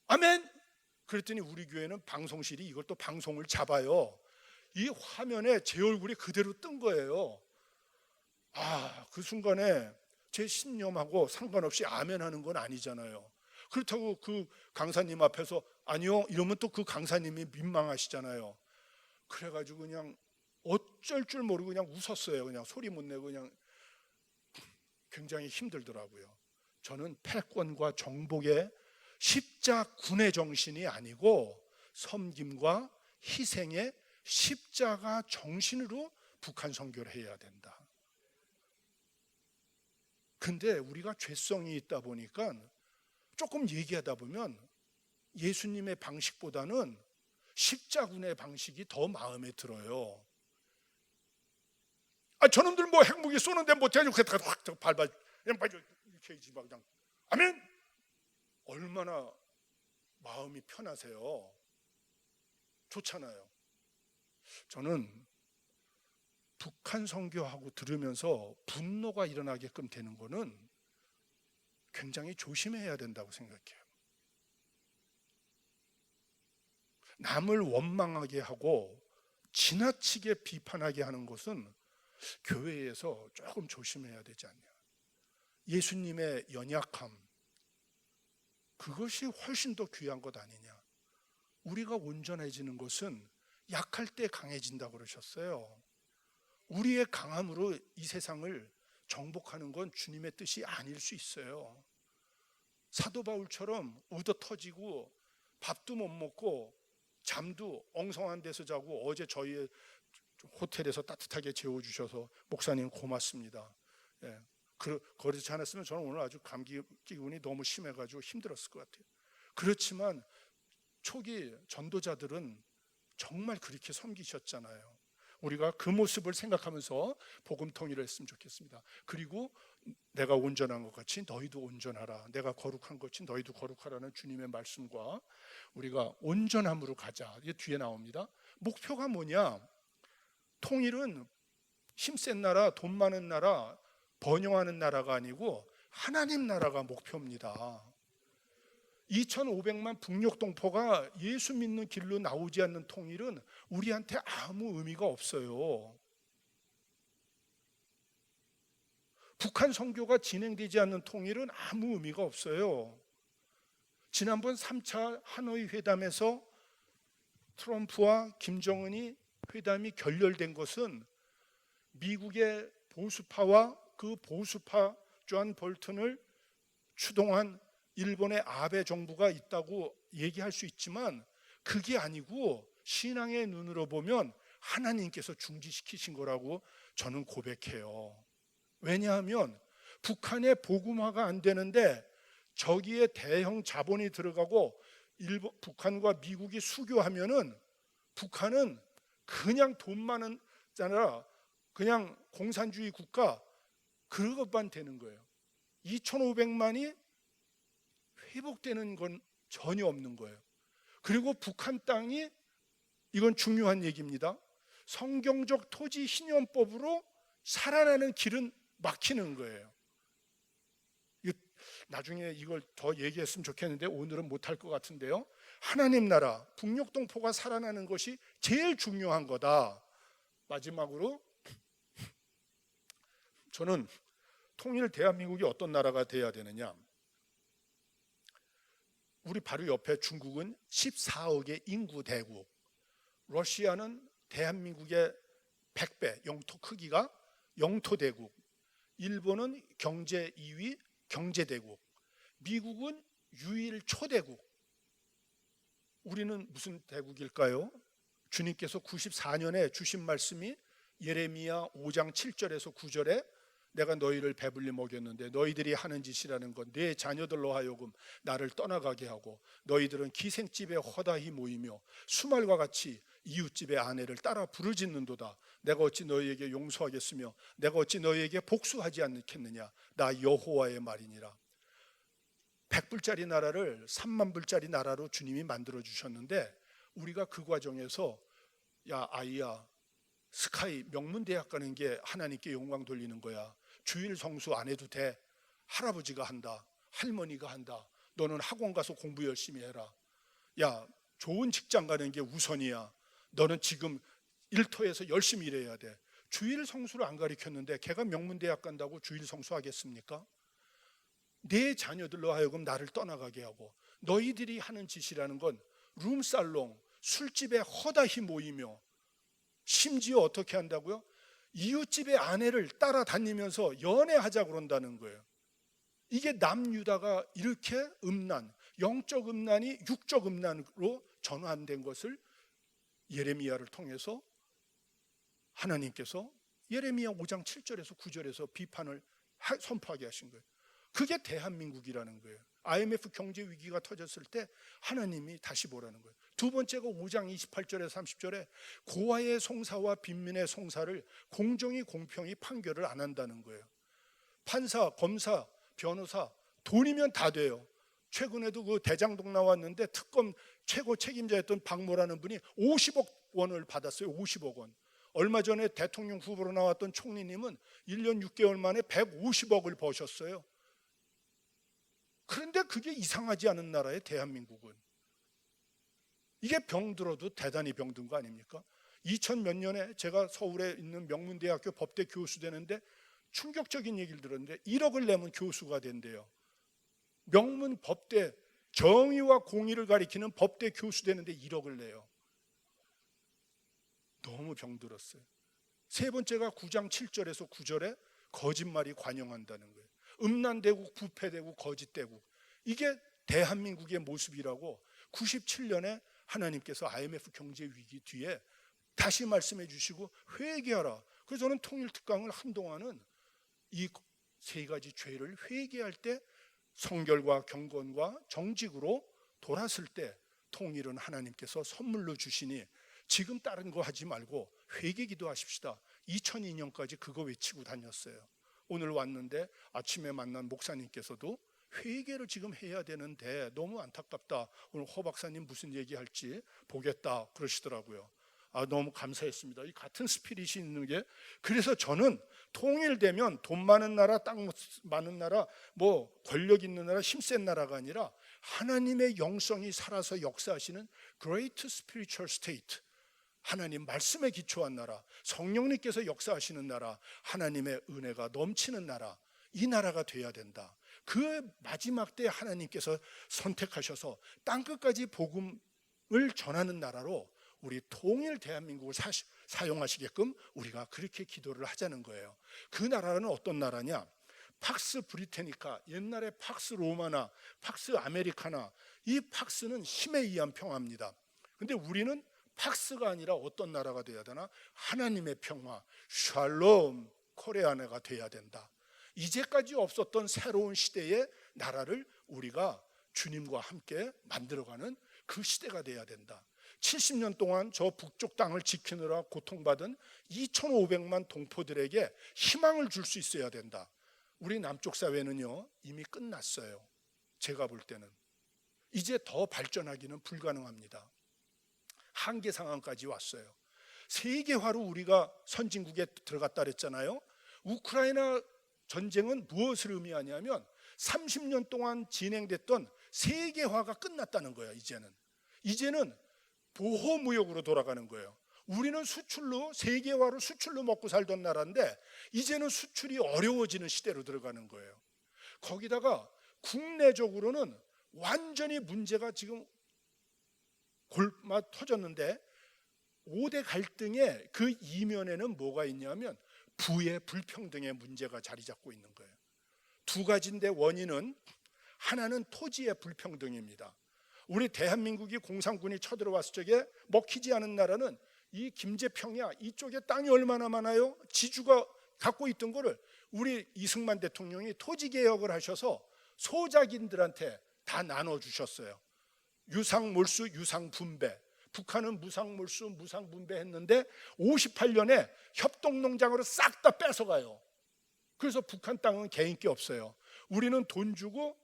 아멘. 그랬더니 우리 교회는 방송실이 이걸 또 방송을 잡아요. 이 화면에 제 얼굴이 그대로 뜬 거예요. 그 순간에 제 신념하고 상관없이 아멘하는 건 아니잖아요. 그렇다고 그 강사님 앞에서 아니요 이러면 또 그 강사님이 민망하시잖아요. 그래가지고 그냥 어쩔 줄 모르고 그냥 웃었어요. 그냥 소리 못 내고 그냥. 굉장히 힘들더라고요. 저는 패권과 정복의 십자군의 정신이 아니고 섬김과 희생의 십자가 정신으로 북한 선교를 해야 된다. 근데 우리가 죄성이 있다 보니까 조금 얘기하다 보면 예수님의 방식보다는 십자군의 방식이 더 마음에 들어요. 저놈들 뭐 핵무기 쏘는데 못해가지고 확 밟아 그냥 이렇게 해야지 막 그냥 아멘. 얼마나 마음이 편하세요. 좋잖아요. 저는 북한 선교하고 들으면서 분노가 일어나게끔 되는 거는 굉장히 조심해야 된다고 생각해요. 남을 원망하게 하고 지나치게 비판하게 하는 것은 교회에서 조금 조심해야 되지 않냐. 예수님의 연약함, 그것이 훨씬 더 귀한 것 아니냐. 우리가 온전해지는 것은 약할 때 강해진다고 그러셨어요. 우리의 강함으로 이 세상을 정복하는 건 주님의 뜻이 아닐 수 있어요. 사도 바울처럼 얻어 터지고 밥도 못 먹고 잠도 엉성한 데서 자고, 어제 저희 호텔에서 따뜻하게 재워주셔서 목사님 고맙습니다. 예, 그렇지 않았으면 저는 오늘 아주 감기 기운이 너무 심해가지고 힘들었을 것 같아요. 그렇지만 초기 전도자들은 정말 그렇게 섬기셨잖아요. 우리가 그 모습을 생각하면서 복음 통일을 했으면 좋겠습니다. 그리고 내가 온전한 것 같이 너희도 온전하라, 내가 거룩한 것 같이 너희도 거룩하라는 주님의 말씀과 우리가 온전함으로 가자. 이게 뒤에 나옵니다. 목표가 뭐냐? 통일은 힘센 나라, 돈 많은 나라, 번영하는 나라가 아니고 하나님 나라가 목표입니다. 2500만 북녘동포가 예수 믿는 길로 나오지 않는 통일은 우리한테 아무 의미가 없어요. 북한 선교가 진행되지 않는 통일은 아무 의미가 없어요. 지난번 3차 하노이 회담에서 트럼프와 김정은이 회담이 결렬된 것은 미국의 보수파와 그 보수파 존 볼턴을 추동한 일본의 아베 정부가 있다고 얘기할 수 있지만 그게 아니고 신앙의 눈으로 보면 하나님께서 중지시키신 거라고 저는 고백해요. 왜냐하면 북한의 복음화가 안 되는데 저기에 대형 자본이 들어가고 북한과 미국이 수교하면은 북한은 그냥 돈 많은 자라 그냥 공산주의 국가 그것만 되는 거예요. 2,500만이 회복되는 건 전혀 없는 거예요. 그리고 북한 땅이, 이건 중요한 얘기입니다, 성경적 토지 신연법으로 살아나는 길은 막히는 거예요. 나중에 이걸 더 얘기했으면 좋겠는데 오늘은 못할 것 같은데요. 하나님 나라, 북녘동포가 살아나는 것이 제일 중요한 거다. 마지막으로 저는 통일 대한민국이 어떤 나라가 돼야 되느냐. 우리 바로 옆에 중국은 14억의 인구 대국, 러시아는 대한민국의 100배 영토 크기가 영토 대국, 일본은 경제 2위 경제 대국, 미국은 유일 초대국. 우리는 무슨 대국일까요? 주님께서 94년에 주신 말씀이 예레미야 5장 7절에서 9절에 내가 너희를 배불리 먹였는데 너희들이 하는 짓이라는 건 내 자녀들로 하여금 나를 떠나가게 하고 너희들은 기생집에 허다히 모이며 수말과 같이 이웃집의 아내를 따라 부르짖는도다. 내가 어찌 너희에게 용서하겠으며 내가 어찌 너희에게 복수하지 않겠느냐. 나 여호와의 말이니라. 100불짜리 나라를 3만 불짜리 나라로 주님이 만들어 주셨는데 우리가 그 과정에서 야 아이야, 스카이 명문대학 가는 게 하나님께 영광 돌리는 거야. 주일 성수 안 해도 돼. 할아버지가 한다, 할머니가 한다. 너는 학원 가서 공부 열심히 해라. 야, 좋은 직장 가는 게 우선이야. 너는 지금 일터에서 열심히 일해야 돼. 주일 성수를 안 가르쳤는데 걔가 명문대학 간다고 주일 성수 하겠습니까? 내 자녀들로 하여금 나를 떠나가게 하고, 너희들이 하는 짓이라는 건 룸살롱, 술집에 허다히 모이며, 심지어 어떻게 한다고요? 이웃집의 아내를 따라다니면서 연애하자 그런다는 거예요. 이게 남유다가 이렇게 음란, 영적 음란이 육적 음란으로 전환된 것을 예레미야를 통해서 하나님께서 예레미야 5장 7절에서 9절에서 비판을 선포하게 하신 거예요. 그게 대한민국이라는 거예요. IMF 경제 위기가 터졌을 때 하나님이 다시 보라는 거예요. 두 번째가 5장 28절에서 30절에 고아의 송사와 빈민의 송사를 공정히 공평히 판결을 안 한다는 거예요. 판사, 검사, 변호사 돈이면 다 돼요. 최근에도 그 대장동 나왔는데 특검 최고 책임자였던 박모라는 분이 50억 원을 받았어요. 50억 원. 얼마 전에 대통령 후보로 나왔던 총리님은 1년 6개월 만에 150억을 버셨어요. 그런데 그게 이상하지 않은 나라에 대한민국은. 이게 병들어도 대단히 병든 거 아닙니까? 2000몇 년에 제가 서울에 있는 명문대학교 법대 교수 되는데 충격적인 얘기를 들었는데 1억을 내면 교수가 된대요. 명문 법대, 정의와 공의를 가리키는 법대 교수 되는데 1억을 내요. 너무 병들었어요. 세 번째가 9장 7절에서 9절에 거짓말이 관영한다는 거예요. 음란되고 부패되고 거짓되고, 이게 대한민국의 모습이라고 97년에 하나님께서 IMF 경제 위기 뒤에 다시 말씀해 주시고 회개하라. 그래서 저는 통일특강을 한동안은 이 세 가지 죄를 회개할 때 성결과 경건과 정직으로 돌았을 때 통일은 하나님께서 선물로 주시니 지금 다른 거 하지 말고 회개 기도하십시다. 2002년까지 그거 외치고 다녔어요. 오늘 왔는데 아침에 만난 목사님께서도 회개를 지금 해야 되는데 너무 안타깝다. 오늘 허 박사님 무슨 얘기할지 보겠다 그러시더라고요. 너무 감사했습니다. 이 같은 스피릿이 있는 게, 그래서 저는 통일되면 돈 많은 나라, 땅 많은 나라, 뭐 권력 있는 나라, 힘센 나라가 아니라 하나님의 영성이 살아서 역사하시는 Great Spiritual State, 하나님 말씀에 기초한 나라, 성령님께서 역사하시는 나라, 하나님의 은혜가 넘치는 나라, 이 나라가 돼야 된다. 그 마지막 때 하나님께서 선택하셔서 땅끝까지 복음을 전하는 나라로 우리 통일 대한민국을 사용하시게끔 우리가 그렇게 기도를 하자는 거예요. 그 나라는 어떤 나라냐? 팍스 브리테니카, 옛날에 팍스 로마나 팍스 아메리카나, 이 팍스는 힘에 의한 평화입니다. 근데 우리는 팍스가 아니라 어떤 나라가 돼야 되나? 하나님의 평화, 샬롬, 코레아네가 돼야 된다. 이제까지 없었던 새로운 시대의 나라를 우리가 주님과 함께 만들어가는 그 시대가 돼야 된다. 70년 동안 저 북쪽 땅을 지키느라 고통받은 2,500만 동포들에게 희망을 줄 수 있어야 된다. 우리 남쪽 사회는요 이미 끝났어요. 제가 볼 때는 이제 더 발전하기는 불가능합니다. 한계 상황까지 왔어요. 세계화로 우리가 선진국에 들어갔다 그랬잖아요. 우크라이나 전쟁은 무엇을 의미하냐면 30년 동안 진행됐던 세계화가 끝났다는 거예요. 이제는 보호무역으로 돌아가는 거예요. 우리는 수출로, 세계화로 수출로 먹고 살던 나라인데 이제는 수출이 어려워지는 시대로 들어가는 거예요. 거기다가 국내적으로는 완전히 문제가 지금 골마 터졌는데 5대 갈등의 그 이면에는 뭐가 있냐면 부의 불평등의 문제가 자리 잡고 있는 거예요. 두 가지인데 원인은 하나는 토지의 불평등입니다. 우리 대한민국이 공산군이 쳐들어왔을 적에 먹히지 않은 나라는 이 김제평야 이쪽에 땅이 얼마나 많아요? 지주가 갖고 있던 거를 우리 이승만 대통령이 토지개혁을 하셔서 소작인들한테 다 나눠주셨어요. 유상몰수 유상분배. 북한은 무상몰수 무상분배 했는데 58년에 협동농장으로 싹 다 뺏어가요. 그래서 북한 땅은 개인기 없어요. 우리는 돈 주고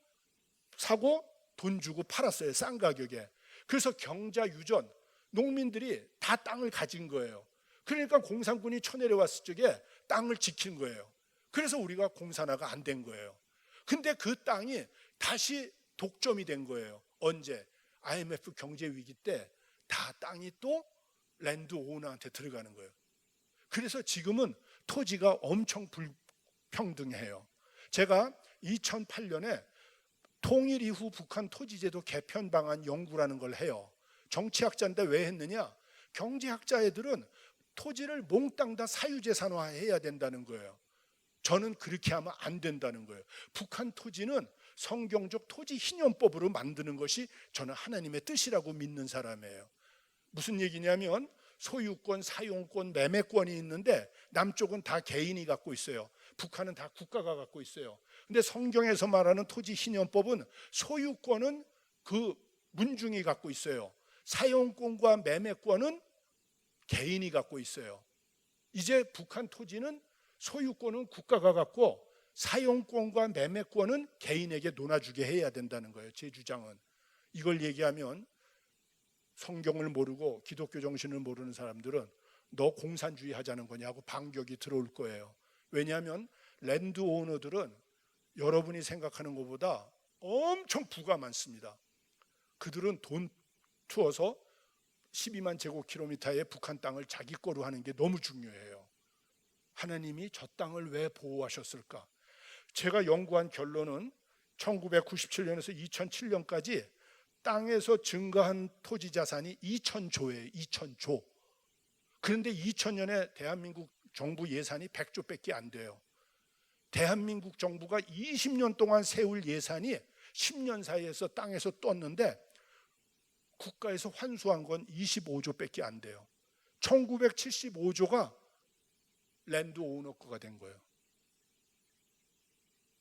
사고 돈 주고 팔았어요. 싼 가격에. 그래서 경자유전, 농민들이 다 땅을 가진 거예요. 그러니까 공산군이 쳐내려왔을 적에 땅을 지킨 거예요. 그래서 우리가 공산화가 안 된 거예요. 근데 그 땅이 다시 독점이 된 거예요. 언제? IMF 경제 위기 때 다 땅이 또 랜드 오너한테 들어가는 거예요. 그래서 지금은 토지가 엄청 불평등해요. 제가 2008년에 통일 이후 북한 토지제도 개편 방안 연구라는 걸 해요. 정치학자인데 왜 했느냐? 경제학자 애들은 토지를 몽땅 다 사유재산화해야 된다는 거예요. 저는 그렇게 하면 안 된다는 거예요. 북한 토지는 성경적 토지 희년법으로 만드는 것이 저는 하나님의 뜻이라고 믿는 사람이에요. 무슨 얘기냐면 소유권, 사용권, 매매권이 있는데 남쪽은 다 개인이 갖고 있어요. 북한은 다 국가가 갖고 있어요. 근데 성경에서 말하는 토지 희년법은 소유권은 그 문중이 갖고 있어요. 사용권과 매매권은 개인이 갖고 있어요. 이제 북한 토지는 소유권은 국가가 갖고 사용권과 매매권은 개인에게 논아주게 해야 된다는 거예요. 제 주장은. 이걸 얘기하면 성경을 모르고 기독교 정신을 모르는 사람들은 너 공산주의 하자는 거냐고 반격이 들어올 거예요. 왜냐하면 랜드 오너들은 여러분이 생각하는 것보다 엄청 부가 많습니다. 그들은 돈 투어서 12만 제곱킬로미터의 북한 땅을 자기 거로 하는 게 너무 중요해요. 하나님이 저 땅을 왜 보호하셨을까? 제가 연구한 결론은 1997년에서 2007년까지 땅에서 증가한 토지 자산이 2,000조예요. 2,000조. 그런데 2000년에 대한민국 정부 예산이 100조밖에 안 돼요. 대한민국 정부가 20년 동안 세울 예산이 10년 사이에서 땅에서 떴는데 국가에서 환수한 건 25조밖에 안 돼요. 1975조가 랜드 오너 거가 된 거예요.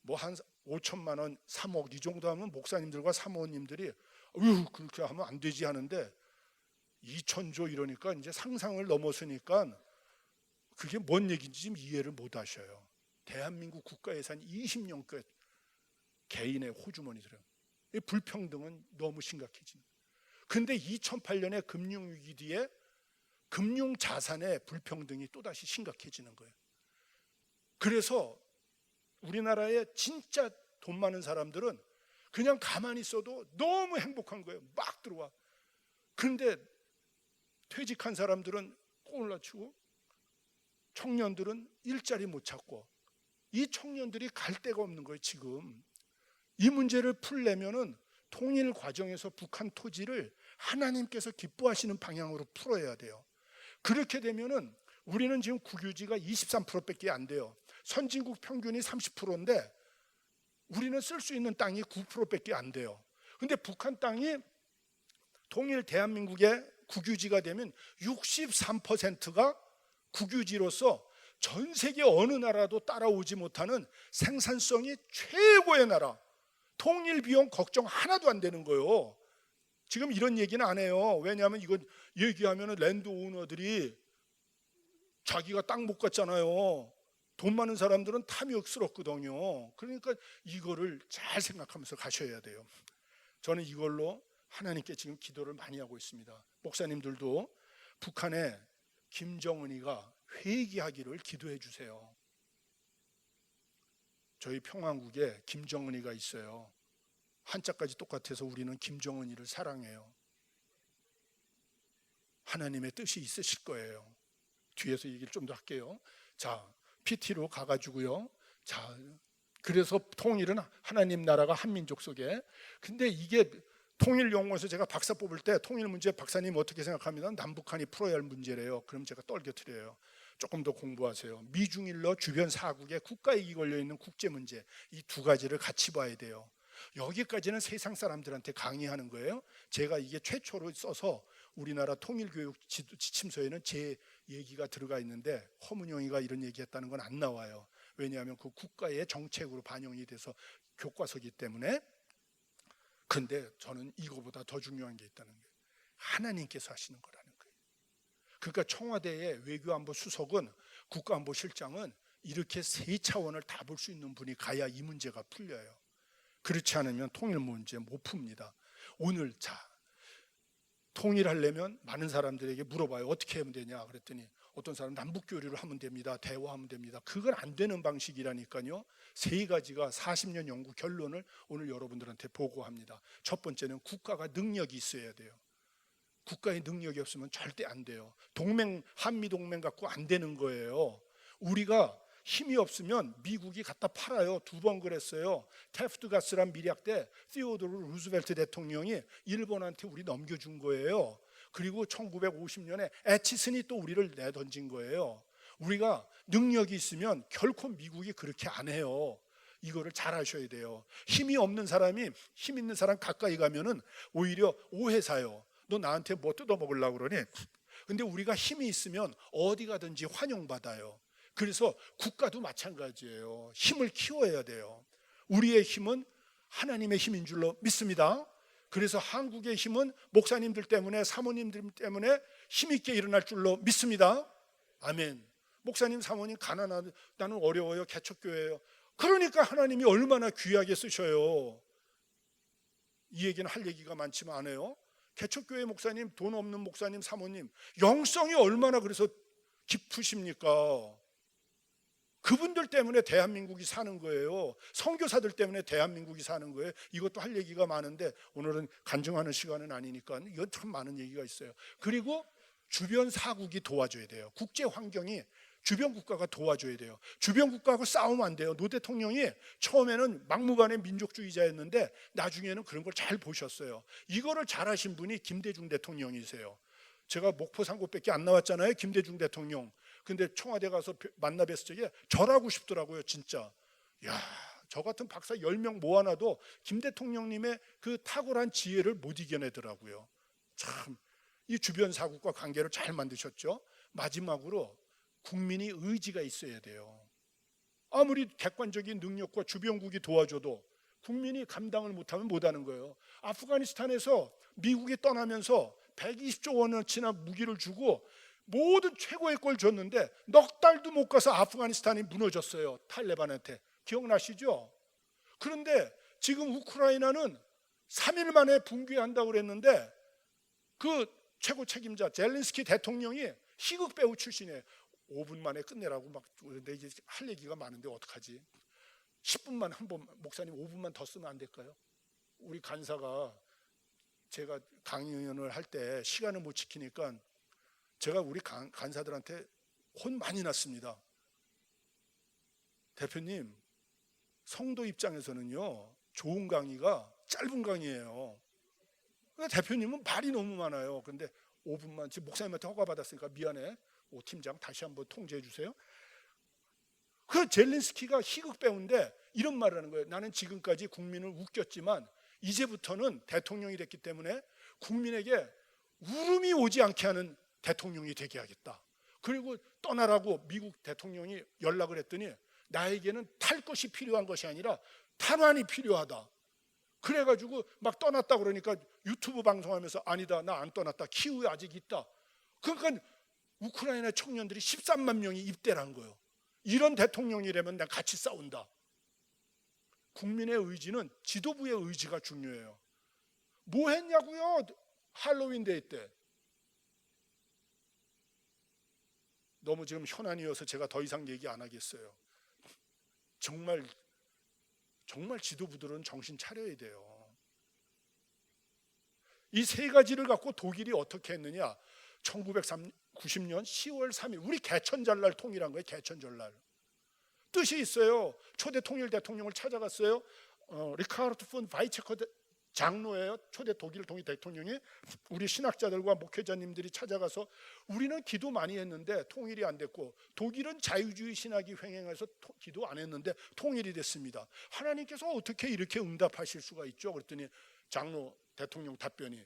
뭐 한 5천만 원, 3억 이 정도 하면 목사님들과 사모님들이 그렇게 하면 안 되지 하는데 2,000조 이러니까 이제 상상을 넘었으니까 그게 뭔 얘기인지 지금 이해를 못 하셔요. 대한민국 국가 예산 20년 끝 개인의 호주머니 들어요. 이 불평등은 너무 심각해집니다. 근데 2008년에 금융위기 뒤에 금융자산의 불평등이 또다시 심각해지는 거예요. 그래서 우리나라에 진짜 돈 많은 사람들은 그냥 가만히 있어도 너무 행복한 거예요. 막 들어와. 그런데 퇴직한 사람들은 꼴을 치고 청년들은 일자리 못 찾고 이 청년들이 갈 데가 없는 거예요. 지금 이 문제를 풀려면은 통일 과정에서 북한 토지를 하나님께서 기뻐하시는 방향으로 풀어야 돼요. 그렇게 되면은 우리는 지금 국유지가 23%밖에 안 돼요. 선진국 평균이 30%인데 우리는 쓸 수 있는 땅이 9%밖에 안 돼요. 근데 북한 땅이 통일 대한민국의 국유지가 되면 63%가 국유지로서 전 세계 어느 나라도 따라오지 못하는 생산성이 최고의 나라. 통일 비용 걱정 하나도 안 되는 거예요. 지금 이런 얘기는 안 해요. 왜냐하면 이거 얘기하면 랜드 오너들이 자기가 땅 못 갔잖아요. 돈 많은 사람들은 탐욕스럽거든요. 그러니까 이거를 잘 생각하면서 가셔야 돼요. 저는 이걸로 하나님께 지금 기도를 많이 하고 있습니다. 목사님들도 북한에 김정은이가 회귀하기를 기도해 주세요. 저희 평안국에 김정은이가 있어요. 한자까지 똑같아서 우리는 김정은이를 사랑해요. 하나님의 뜻이 있으실 거예요. 뒤에서 얘기를 좀 더 할게요. 자, PT로 가가지고요. 자, 그래서 통일은 하나님 나라가 한민족 속에. 근데 이게 통일 연구원에서 제가 박사 뽑을 때 통일 문제 박사님 어떻게 생각합니다? 남북한이 풀어야 할 문제래요. 그럼 제가 떨겨뜨려요. 조금 더 공부하세요. 미중일러 주변 사국에 국가 이익이 걸려 있는 국제 문제 이 두 가지를 같이 봐야 돼요. 여기까지는 세상 사람들한테 강의하는 거예요. 제가 이게 최초로 써서 우리나라 통일교육 지침서에는 제 얘기가 들어가 있는데 허문영이가 이런 얘기했다는 건 안 나와요. 왜냐하면 그 국가의 정책으로 반영이 돼서 교과서기 때문에. 근데 저는 이거보다 더 중요한 게 있다는 거예요. 하나님께서 하시는 거라는 거예요. 그러니까 청와대의 외교안보 수석은 국가안보실장은 이렇게 세 차원을 다 볼 수 있는 분이 가야 이 문제가 풀려요. 그렇지 않으면 통일 문제 못 풉니다. 오늘 자 통일하려면 많은 사람들에게 물어봐요. 어떻게 하면 되냐 그랬더니 어떤 사람은 남북교류를 하면 됩니다. 대화하면 됩니다. 그건 안 되는 방식이라니까요. 세 가지가 40년 연구 결론을 오늘 여러분들한테 보고합니다. 첫 번째는 국가가 능력이 있어야 돼요. 국가의 능력이 없으면 절대 안 돼요. 동맹, 한미 동맹 갖고 안 되는 거예요. 우리가 힘이 없으면 미국이 갖다 팔아요. 2번 그랬어요. 테프트 가스란 미략 때 시오도르 루즈벨트 대통령이 일본한테 우리 넘겨준 거예요. 그리고 1950년에 애치슨이 또 우리를 내던진 거예요. 우리가 능력이 있으면 결코 미국이 그렇게 안 해요. 이거를 잘 아셔야 돼요. 힘이 없는 사람이 힘 있는 사람 가까이 가면은 오히려 오해 사요. 너 나한테 뭐 뜯어먹으려고 그러니? 근데 우리가 힘이 있으면 어디 가든지 환영받아요. 그래서 국가도 마찬가지예요. 힘을 키워야 돼요. 우리의 힘은 하나님의 힘인 줄로 믿습니다. 그래서 한국의 힘은 목사님들 때문에, 사모님들 때문에 힘있게 일어날 줄로 믿습니다. 아멘. 목사님, 사모님 가난하다, 나는 어려워요, 개척교회예요. 그러니까 하나님이 얼마나 귀하게 쓰셔요. 이 얘기는 할 얘기가 많지만 안 해요. 개척교회 목사님, 돈 없는 목사님, 사모님 영성이 얼마나 그래서 깊으십니까? 그분들 때문에 대한민국이 사는 거예요. 선교사들 때문에 대한민국이 사는 거예요. 이것도 할 얘기가 많은데 오늘은 간증하는 시간은 아니니까 이건 참 많은 얘기가 있어요. 그리고 주변 사국이 도와줘야 돼요. 국제 환경이 주변 국가가 도와줘야 돼요. 주변 국가하고 싸우면 안 돼요. 노 대통령이 처음에는 막무가내 민족주의자였는데 나중에는 그런 걸 잘 보셨어요. 이거를 잘하신 분이 김대중 대통령이세요. 제가 목포 상고밖에 안 나왔잖아요. 김대중 대통령. 근데 청와대 가서 만나 뵀을 적에 절하고 싶더라고요. 진짜. 야, 저 같은 박사 10명 모아놔도 김 대통령님의 그 탁월한 지혜를 못 이겨내더라고요. 참, 이 주변 사국과 관계를 잘 만드셨죠. 마지막으로 국민이 의지가 있어야 돼요. 아무리 객관적인 능력과 주변국이 도와줘도 국민이 감당을 못하면 못하는 거예요. 아프가니스탄에서 미국이 떠나면서 120조 원어치나 무기를 주고 모든 최고의 걸 줬는데 넉 달도 못 가서 아프가니스탄이 무너졌어요. 탈레반한테. 기억나시죠? 그런데 지금 우크라이나는 3일 만에 붕괴한다고 그랬는데 그 최고 책임자 젤렌스키 대통령이 희극 배우 출신이에요. 5분 만에 끝내라고 막. 근데 이제 할 얘기가 많은데 어떡하지? 10분만 한번, 목사님 5분만 더 쓰면 안 될까요? 우리 간사가 제가 강연을 할 때 시간을 못 지키니까 제가 우리 간사들한테 혼 많이 났습니다. 대표님, 성도 입장에서는요, 좋은 강의가 짧은 강의예요. 대표님은 말이 너무 많아요. 근데 5분만, 지금 목사님한테 허가 받았으니까 미안해. 오 팀장 다시 한번 통제해 주세요. 그 젤렌스키가 희극 배우인데 이런 말을 하는 거예요. 나는 지금까지 국민을 웃겼지만 이제부터는 대통령이 됐기 때문에 국민에게 울음이 오지 않게 하는 대통령이 되게 하겠다. 그리고 떠나라고 미국 대통령이 연락을 했더니 나에게는 탈 것이 필요한 것이 아니라 탄환이 필요하다. 그래가지고 막 떠났다 그러니까 유튜브 방송하면서 아니다, 나 안 떠났다, 키우에 아직 있다. 그러니까 우크라이나 청년들이 13만 명이 입대한 거예요. 이런 대통령이라면 내가 같이 싸운다. 국민의 의지는 지도부의 의지가 중요해요. 뭐 했냐고요? 할로윈 데이 때. 너무 지금 현안이어서 제가 더 이상 얘기 안 하겠어요. 정말 지도부들은 정신 차려야 돼요. 이 세 가지를 갖고 독일이 어떻게 했느냐? 1990년 10월 3일 우리 개천절날 통일한 거예요. 개천절날. 뜻이 있어요. 초대 통일 대통령을 찾아갔어요. 리카르트 폰 바이체커 장로예요. 초대 독일 통일 대통령이. 우리 신학자들과 목회자님들이 찾아가서 우리는 기도 많이 했는데 통일이 안 됐고 독일은 자유주의 신학이 횡행해서 기도 안 했는데 통일이 됐습니다. 하나님께서 어떻게 이렇게 응답하실 수가 있죠? 그랬더니 장로 대통령 답변이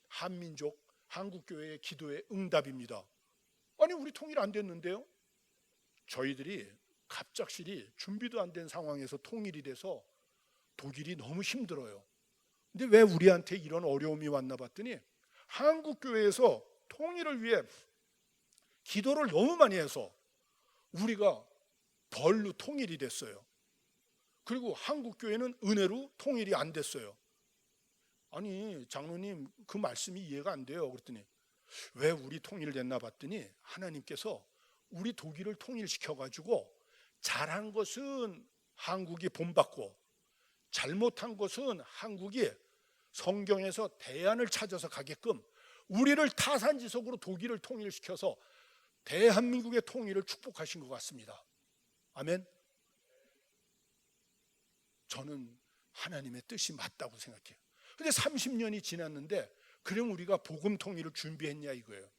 한민족 한국교회의 기도의 응답입니다. 아니 우리 통일 안 됐는데요? 저희들이 갑작스레 준비도 안 된 상황에서 통일이 돼서 독일이 너무 힘들어요. 근데 왜 우리한테 이런 어려움이 왔나 봤더니 한국교회에서 통일을 위해 기도를 너무 많이 해서 우리가 벌로 통일이 됐어요. 그리고 한국교회는 은혜로 통일이 안 됐어요. 아니 장로님 그 말씀이 이해가 안 돼요. 그랬더니 왜 우리 통일됐나 봤더니 하나님께서 우리 독일을 통일시켜가지고 잘한 것은 한국이 본받고 잘못한 것은 한국이 성경에서 대안을 찾아서 가게끔 우리를 타산지석으로 독일을 통일시켜서 대한민국의 통일을 축복하신 것 같습니다. 아멘. 저는 하나님의 뜻이 맞다고 생각해요. 근데 30년이 지났는데 그럼 우리가 복음 통일을 준비했냐 이거예요.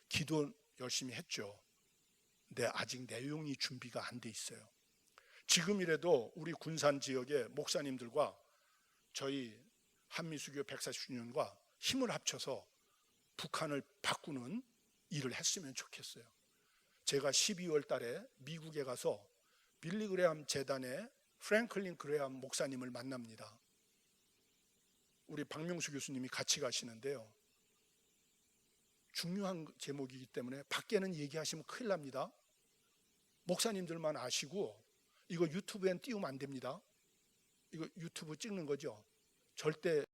기도 열심히 했죠. 근데 아직 내용이 준비가 안 돼 있어요. 지금이라도 우리 군산 지역의 목사님들과 저희 한미수교 140주년과 힘을 합쳐서 북한을 바꾸는 일을 했으면 좋겠어요. 제가 12월 달에 미국에 가서 빌리 그레함 재단의 프랭클린 그레함 목사님을 만납니다. 우리 박명수 교수님이 같이 가시는데요. 중요한 제목이기 때문에 밖에는 얘기하시면 큰일 납니다. 목사님들만 아시고 이거 유튜브엔 띄우면 안 됩니다. 이거 유튜브 찍는 거죠. 절대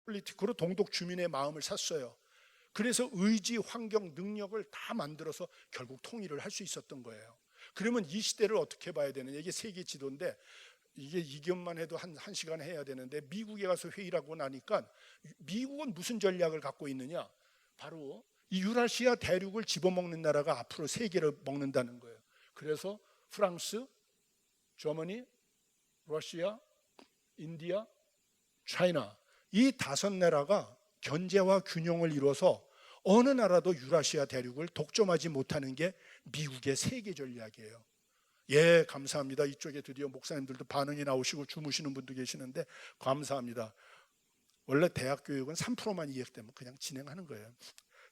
폴리티크로 동독 주민의 마음을 샀어요. 그래서 의지, 환경, 능력을 다 만들어서 결국 통일을 할 수 있었던 거예요. 그러면 이 시대를 어떻게 봐야 되느냐. 이게 세계 지도인데 이게 이견만 해도 한 시간 해야 되는데 미국에 가서 회의를 하고 나니까 미국은 무슨 전략을 갖고 있느냐. 바로 이 유라시아 대륙을 집어먹는 나라가 앞으로 세계를 먹는다는 거예요. 그래서 프랑스, 저머니, 러시아, 인디아, 차이나 이 5나라가 견제와 균형을 이뤄서 어느 나라도 유라시아 대륙을 독점하지 못하는 게 미국의 세계 전략이에요. 예, 감사합니다. 이쪽에 드디어 목사님들도 반응이 나오시고 주무시는 분도 계시는데 감사합니다. 원래 대학 교육은 3%만 이해되면 그냥 진행하는 거예요.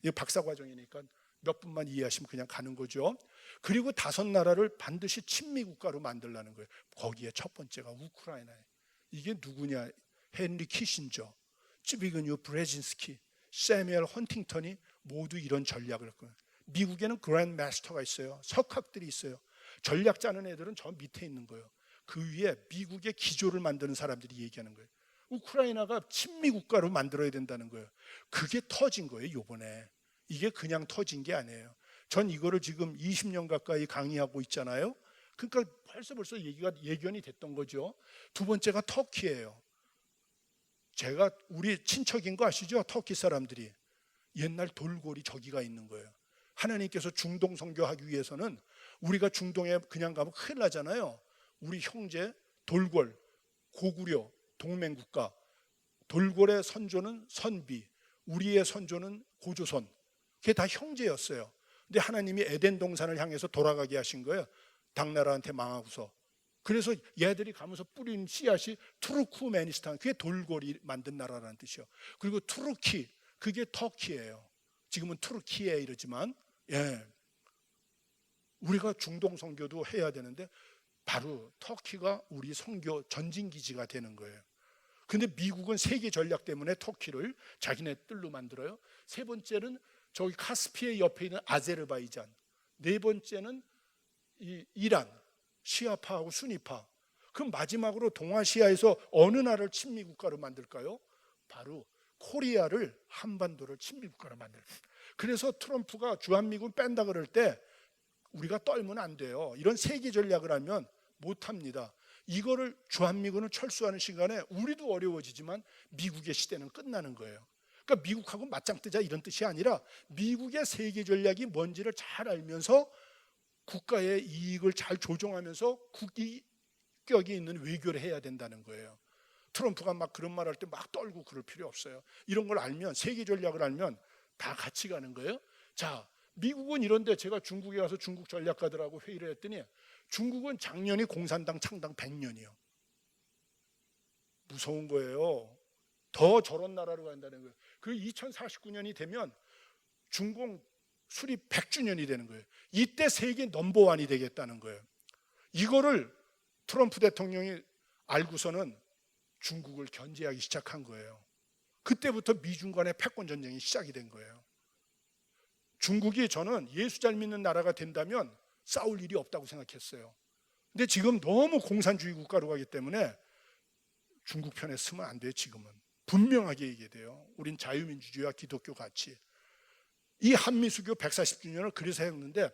이게 박사과정이니까 몇 분만 이해하시면 그냥 가는 거죠. 그리고 5나라를 반드시 친미 국가로 만들라는 거예요. 거기에 첫 번째가 우크라이나예요. 이게 누구냐? 헨리 키신저, 쯔비그뉴 브레진스키, 세뮤얼 헌팅턴이 모두 이런 전략을 했거든요. 미국에는 그랜드 마스터가 있어요. 석학들이 있어요. 전략 짜는 애들은 저 밑에 있는 거예요. 그 위에 미국의 기조를 만드는 사람들이 얘기하는 거예요. 우크라이나가 친미 국가로 만들어야 된다는 거예요. 그게 터진 거예요, 요번에. 이게 그냥 터진 게 아니에요. 전 이거를 지금 20년 가까이 강의하고 있잖아요. 그러니까 벌써 예견이 됐던 거죠. 두 번째가 터키예요. 제가 우리 친척인 거 아시죠? 터키 사람들이. 옛날 돌고리 저기가 있는 거예요. 하나님께서 중동 선교하기 위해서는 우리가 중동에 그냥 가면 큰일 나잖아요. 우리 형제 돌궐, 고구려, 동맹국가. 돌궐의 선조는 선비, 우리의 선조는 고조선. 그게 다 형제였어요. 근데 하나님이 에덴 동산을 향해서 돌아가게 하신 거예요. 당나라한테 망하고서. 그래서 얘들이 가면서 뿌린 씨앗이 투르크메니스탄, 그게 돌고리 만든 나라라는 뜻이요. 그리고 투르키, 그게 터키예요. 지금은 투르키에 이러지만, 예, 우리가 중동 선교도 해야 되는데 바로 터키가 우리 선교 전진 기지가 되는 거예요. 근데 미국은 세계 전략 때문에 터키를 자기네 뜰로 만들어요. 세 번째는 저기 카스피해 옆에 있는 아제르바이잔, 네 번째는 이란, 시아파하고 수니파. 그럼 마지막으로 동아시아에서 어느 나라를 친미 국가로 만들까요? 바로 코리아를, 한반도를 친미 국가로 만들어요. 그래서 트럼프가 주한미군 뺀다 그럴 때 우리가 떨면 안 돼요. 이런 세계 전략을 하면 못합니다. 이거를 주한미군을 철수하는 시간에 우리도 어려워지지만 미국의 시대는 끝나는 거예요. 그러니까 미국하고 맞짱 뜨자 이런 뜻이 아니라 미국의 세계 전략이 뭔지를 잘 알면서 국가의 이익을 잘 조정하면서 국격이 있는 외교를 해야 된다는 거예요. 트럼프가 막 그런 말 할 때 막 떨고 그럴 필요 없어요. 이런 걸 알면, 세계 전략을 알면 다 같이 가는 거예요. 자, 미국은 이런데 제가 중국에 가서 중국 전략가들하고 회의를 했더니 중국은 작년이 공산당 창당 100년이요. 무서운 거예요. 더 저런 나라로 간다는 거예요. 그 2049년이 되면 중공 수립 100주년이 되는 거예요. 이때 세계 넘버원이 되겠다는 거예요. 이거를 트럼프 대통령이 알고서는 중국을 견제하기 시작한 거예요. 그때부터 미중 간의 패권 전쟁이 시작이 된 거예요. 중국이 저는 예수 잘 믿는 나라가 된다면 싸울 일이 없다고 생각했어요. 근데 지금 너무 공산주의 국가로 가기 때문에 중국 편에 서면 안 돼요. 지금은 분명하게 얘기해야 돼요. 우린 자유민주주의와 기독교 같이. 이 한미수교 140주년을 그래서 했는데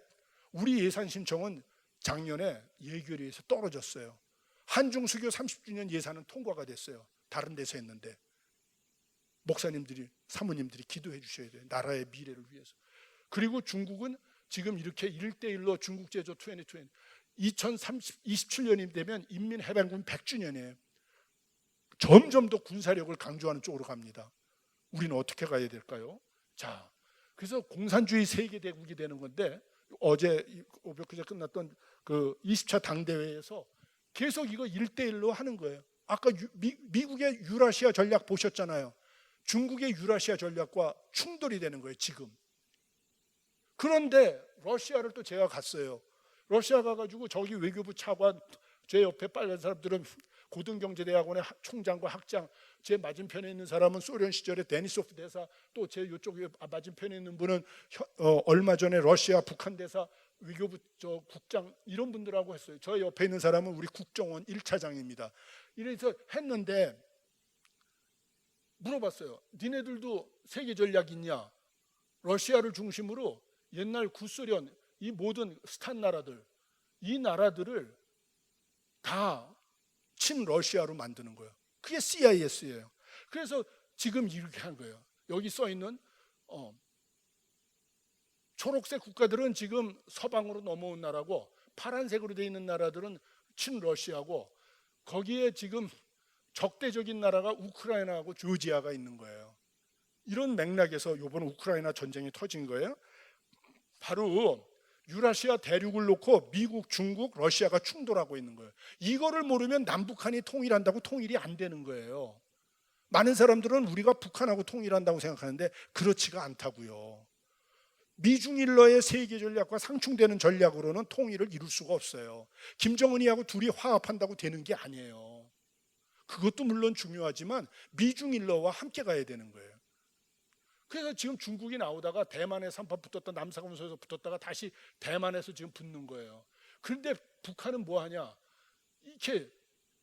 우리 예산 신청은 작년에 예결위에서 떨어졌어요. 한중수교 30주년 예산은 통과가 됐어요. 다른 데서 했는데 목사님들이, 사모님들이 기도해 주셔야 돼요. 나라의 미래를 위해서. 그리고 중국은 지금 이렇게 1대1로 중국 제조 2020 2027년이 되면 인민해방군 100주년이에요. 점점 더 군사력을 강조하는 쪽으로 갑니다. 우리는 어떻게 가야 될까요? 자, 그래서 공산주의 세계대국이 되는 건데 어제 그제 끝났던 그 20차 당대회에서 계속 이거 1대1로 하는 거예요. 아까 미국의 유라시아 전략 보셨잖아요. 중국의 유라시아 전략과 충돌이 되는 거예요, 지금. 그런데 러시아를 또 제가 갔어요. 러시아 가가지고 저기 외교부 차관, 제 옆에 빨간 사람들은 고등경제대학원의 총장과 학장, 제 맞은편에 있는 사람은 소련 시절에 데니소프 대사, 또 제 이쪽에 맞은편에 있는 분은 얼마 전에 러시아 북한 대사 외교부 국장, 이런 분들하고 했어요. 저 옆에 있는 사람은 우리 국정원 1차장입니다. 이래서 했는데 물어봤어요. 니네들도 세계 전략 있냐? 러시아를 중심으로 옛날 구소련, 이 모든 스탄 나라들, 이 나라들을 다 친러시아로 만드는 거예요. 그게 CIS예요. 그래서 지금 이렇게 한 거예요. 여기 써 있는 초록색 국가들은 지금 서방으로 넘어온 나라고, 파란색으로 되어 있는 나라들은 친러시아고, 거기에 지금 적대적인 나라가 우크라이나하고 조지아가 있는 거예요. 이런 맥락에서 이번 우크라이나 전쟁이 터진 거예요. 바로 유라시아 대륙을 놓고 미국, 중국, 러시아가 충돌하고 있는 거예요. 이거를 모르면 남북한이 통일한다고 통일이 안 되는 거예요. 많은 사람들은 우리가 북한하고 통일한다고 생각하는데 그렇지가 않다고요. 미중일러의 세계 전략과 상충되는 전략으로는 통일을 이룰 수가 없어요. 김정은이하고 둘이 화합한다고 되는 게 아니에요. 그것도 물론 중요하지만 미중일러와 함께 가야 되는 거예요. 그래서 지금 중국이 나오다가 대만에서 한번 붙었다, 남사공소에서 붙었다가 다시 대만에서 지금 붙는 거예요. 그런데 북한은 뭐 하냐? 이렇게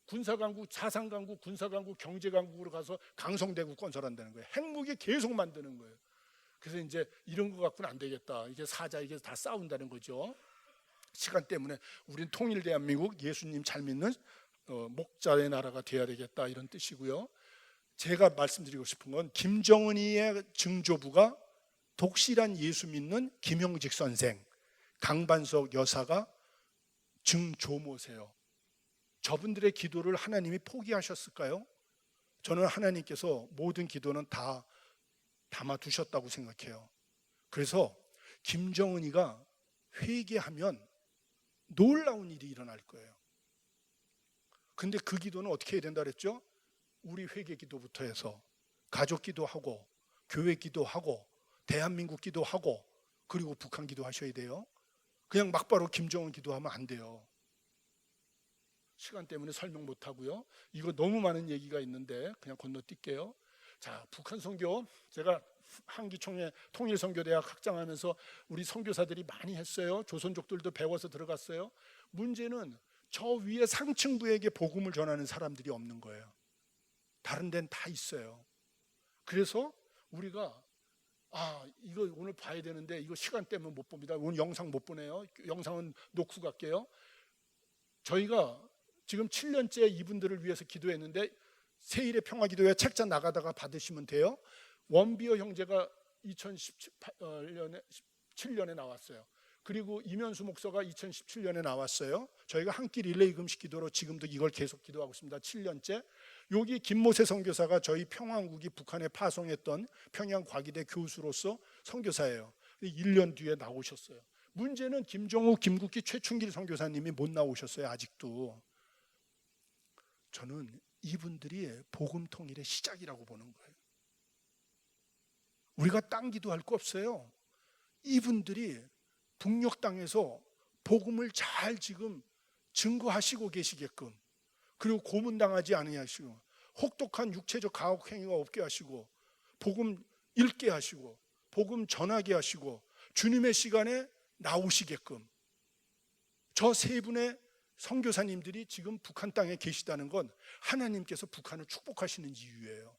군사강국, 사상강국, 군사강국, 경제강국으로 가서 강성대국 건설한다는 거예요. 핵무기 계속 만드는 거예요. 그래서 이제 이런 거 갖고는 안 되겠다. 이게 사자, 이게 다 싸운다는 거죠. 시간 때문에 우린 통일 대한민국, 예수님 잘 믿는 목자의 나라가 돼야 되겠다, 이런 뜻이고요. 제가 말씀드리고 싶은 건 김정은이의 증조부가 독실한 예수 믿는 김용직 선생, 강반석 여사가 증조모세요. 저분들의 기도를 하나님이 포기하셨을까요? 저는 하나님께서 모든 기도는 다 담아두셨다고 생각해요. 그래서 김정은이가 회개하면 놀라운 일이 일어날 거예요. 근데 그 기도는 어떻게 해야 된다 그랬죠? 우리 회개 기도부터 해서 가족 기도하고 교회 기도하고 대한민국 기도하고 그리고 북한 기도하셔야 돼요. 그냥 막바로 김정은 기도하면 안 돼요. 시간 때문에 설명 못 하고요. 이거 너무 많은 얘기가 있는데 그냥 건너뛸게요. 자, 북한 선교, 제가 한기총회 통일선교대학 학장하면서 우리 선교사들이 많이 했어요. 조선족들도 배워서 들어갔어요. 문제는 저 위에 상층부에게 복음을 전하는 사람들이 없는 거예요. 다른 데는 다 있어요. 그래서 우리가 이거 오늘 봐야 되는데 이거 시간 때문에 못 봅니다. 오늘 영상 못 보네요. 영상은 놓고 갈게요. 저희가 지금 7년째 이분들을 위해서 기도했는데 세일의 평화기도회 책자 나가다가 받으시면 돼요. 원비어 형제가 2017년에 나왔어요. 그리고 이면수 목사가 2017년에 나왔어요. 저희가 한 끼 릴레이 금식 기도로 지금도 이걸 계속 기도하고 있습니다. 7년째. 여기 김모세 선교사가 저희 평화국이 북한에 파송했던 평양 과기대 교수로서 선교사예요. 1년 뒤에 나오셨어요. 문제는 김종욱, 김국기, 최춘길 선교사님이 못 나오셨어요. 아직도. 저는 이분들이 복음 통일의 시작이라고 보는 거예요. 우리가 딴 기도할 거 없어요. 이분들이 북녘 땅에서 복음을 잘 지금 증거하시고 계시게끔, 그리고 고문당하지 아니하시고 혹독한 육체적 가혹 행위가 없게 하시고 복음 읽게 하시고 복음 전하게 하시고 주님의 시간에 나오시게끔, 저 세 분의 선교사님들이 지금 북한 땅에 계시다는 건 하나님께서 북한을 축복하시는 이유예요.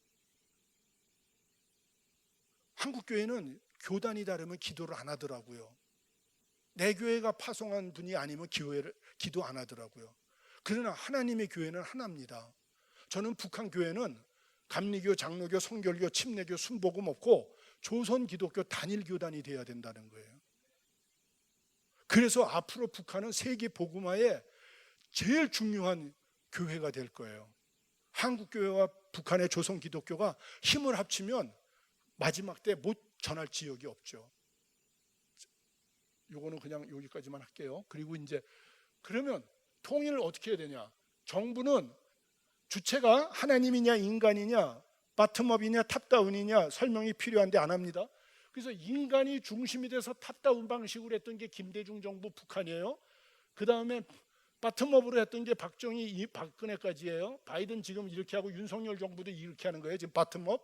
한국교회는 교단이 다르면 기도를 안 하더라고요. 내 교회가 파송한 분이 아니면 기도 안 하더라고요. 그러나 하나님의 교회는 하나입니다. 저는 북한 교회는 감리교, 장로교, 성결교, 침례교, 순복음 없고 조선 기독교 단일 교단이 돼야 된다는 거예요. 그래서 앞으로 북한은 세계 복음화에 제일 중요한 교회가 될 거예요. 한국 교회와 북한의 조선 기독교가 힘을 합치면 마지막 때 못 전할 지역이 없죠. 요거는 그냥 여기까지만 할게요. 그리고 이제 그러면 통일을 어떻게 해야 되냐? 정부는 주체가 하나님이냐 인간이냐, 바텀업이냐 탑다운이냐 설명이 필요한데 안 합니다. 그래서 인간이 중심이 돼서 탑다운 방식으로 했던 게 김대중 정부 북한이에요. 그 다음에 바텀업으로 했던 게 박정희, 박근혜까지예요. 바이든 지금 이렇게 하고 윤석열 정부도 이렇게 하는 거예요. 지금 바텀업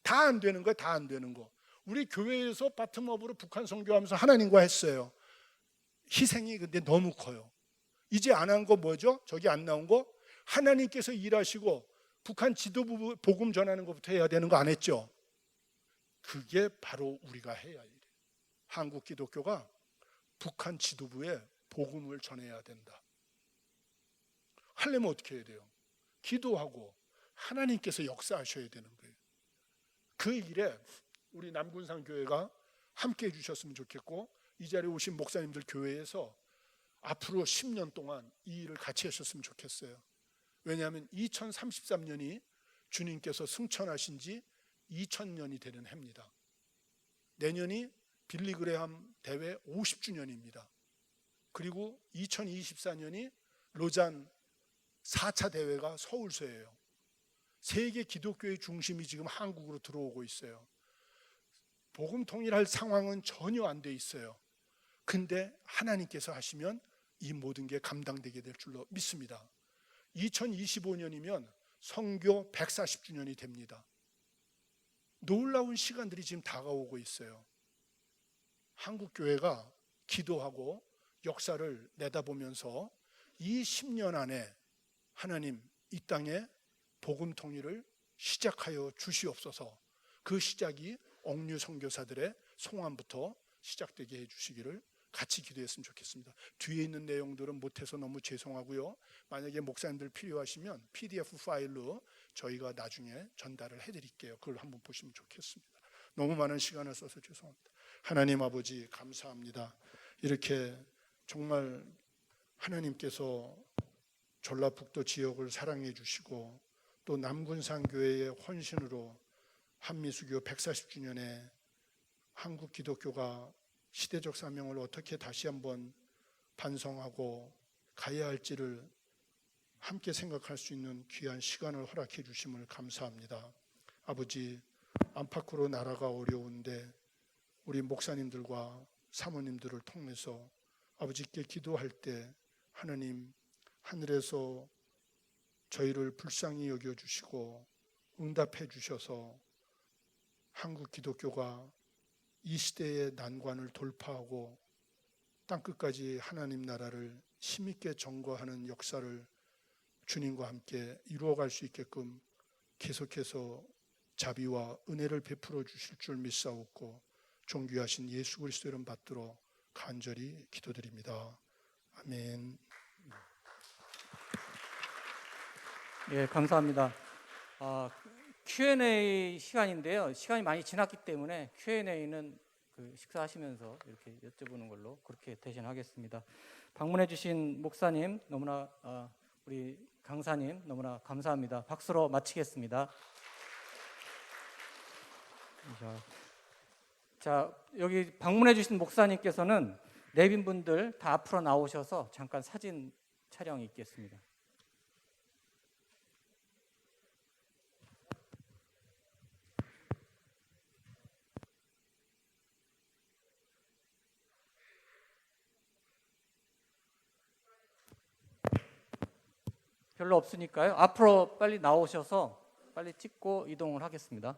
다 안 되는 거예요. 다 안 되는 거. 우리 교회에서 바텀업으로 북한 선교하면서 하나님과 했어요. 희생이 근데 너무 커요. 이제 안 한 거 뭐죠? 저기 안 나온 거? 하나님께서 일하시고 북한 지도부 복음 전하는 것부터 해야 되는 거 안 했죠? 그게 바로 우리가 해야 할 일이에요. 한국 기독교가 북한 지도부에 복음을 전해야 된다. 하려면 어떻게 해야 돼요? 기도하고 하나님께서 역사하셔야 되는 거예요. 그 일에 우리 남군산 교회가 함께 해주셨으면 좋겠고, 이 자리에 오신 목사님들 교회에서 앞으로 10년 동안 이 일을 같이 하셨으면 좋겠어요. 왜냐하면 2033년이 주님께서 승천하신 지 2000년이 되는 해입니다. 내년이 빌리그레함 대회 50주년입니다. 그리고 2024년이 로잔 4차 대회가 서울서예요. 세계 기독교의 중심이 지금 한국으로 들어오고 있어요. 복음 통일할 상황은 전혀 안 돼 있어요. 근데 하나님께서 하시면 이 모든 게 감당되게 될 줄로 믿습니다. 2025년이면 선교 140주년이 됩니다. 놀라운 시간들이 지금 다가오고 있어요. 한국교회가 기도하고 역사를 내다보면서 이 10년 안에 하나님 이 땅에 복음 통일을 시작하여 주시옵소서. 그 시작이 옥류 선교사들의 송환부터 시작되게 해주시기를 같이 기도했으면 좋겠습니다. 뒤에 있는 내용들은 못해서 너무 죄송하고요. 만약에 목사님들 필요하시면 PDF 파일로 저희가 나중에 전달을 해드릴게요. 그걸 한번 보시면 좋겠습니다. 너무 많은 시간을 써서 죄송합니다. 하나님 아버지 감사합니다. 이렇게 정말 하나님께서 전라북도 지역을 사랑해 주시고 또 남군산교회의 헌신으로 한미수교 140주년에 한국 기독교가 시대적 사명을 어떻게 다시 한번 반성하고 가야 할지를 함께 생각할 수 있는 귀한 시간을 허락해 주심을 감사합니다. 아버지, 안팎으로 나라가 어려운데 우리 목사님들과 사모님들을 통해서 아버지께 기도할 때 하나님 하늘에서 저희를 불쌍히 여겨주시고 응답해 주셔서 한국 기독교가 이 시대의 난관을 돌파하고 땅끝까지 하나님 나라를 힘있게 전거하는 역사를 주님과 함께 이루어갈 수 있게끔 계속해서 자비와 은혜를 베풀어 주실 줄 믿사옵고 존귀하신 예수 그리스도 이름 받들어 간절히 기도드립니다. 아멘. 예, 감사합니다. Q&A 시간인데요. 시간이 많이 지났기 때문에 Q&A는 식사하시면서 이렇게 여쭤보는 걸로 그렇게 대신하겠습니다. 방문해 주신 목사님 너무나 우리 강사님 너무나 감사합니다. 박수로 마치겠습니다. 자, 여기 방문해 주신 목사님께서는 내빈분들 다 앞으로 나오셔서 잠깐 사진 촬영이 있겠습니다. 별로 없으니까요. 앞으로 빨리 나오셔서 빨리 찍고 이동을 하겠습니다.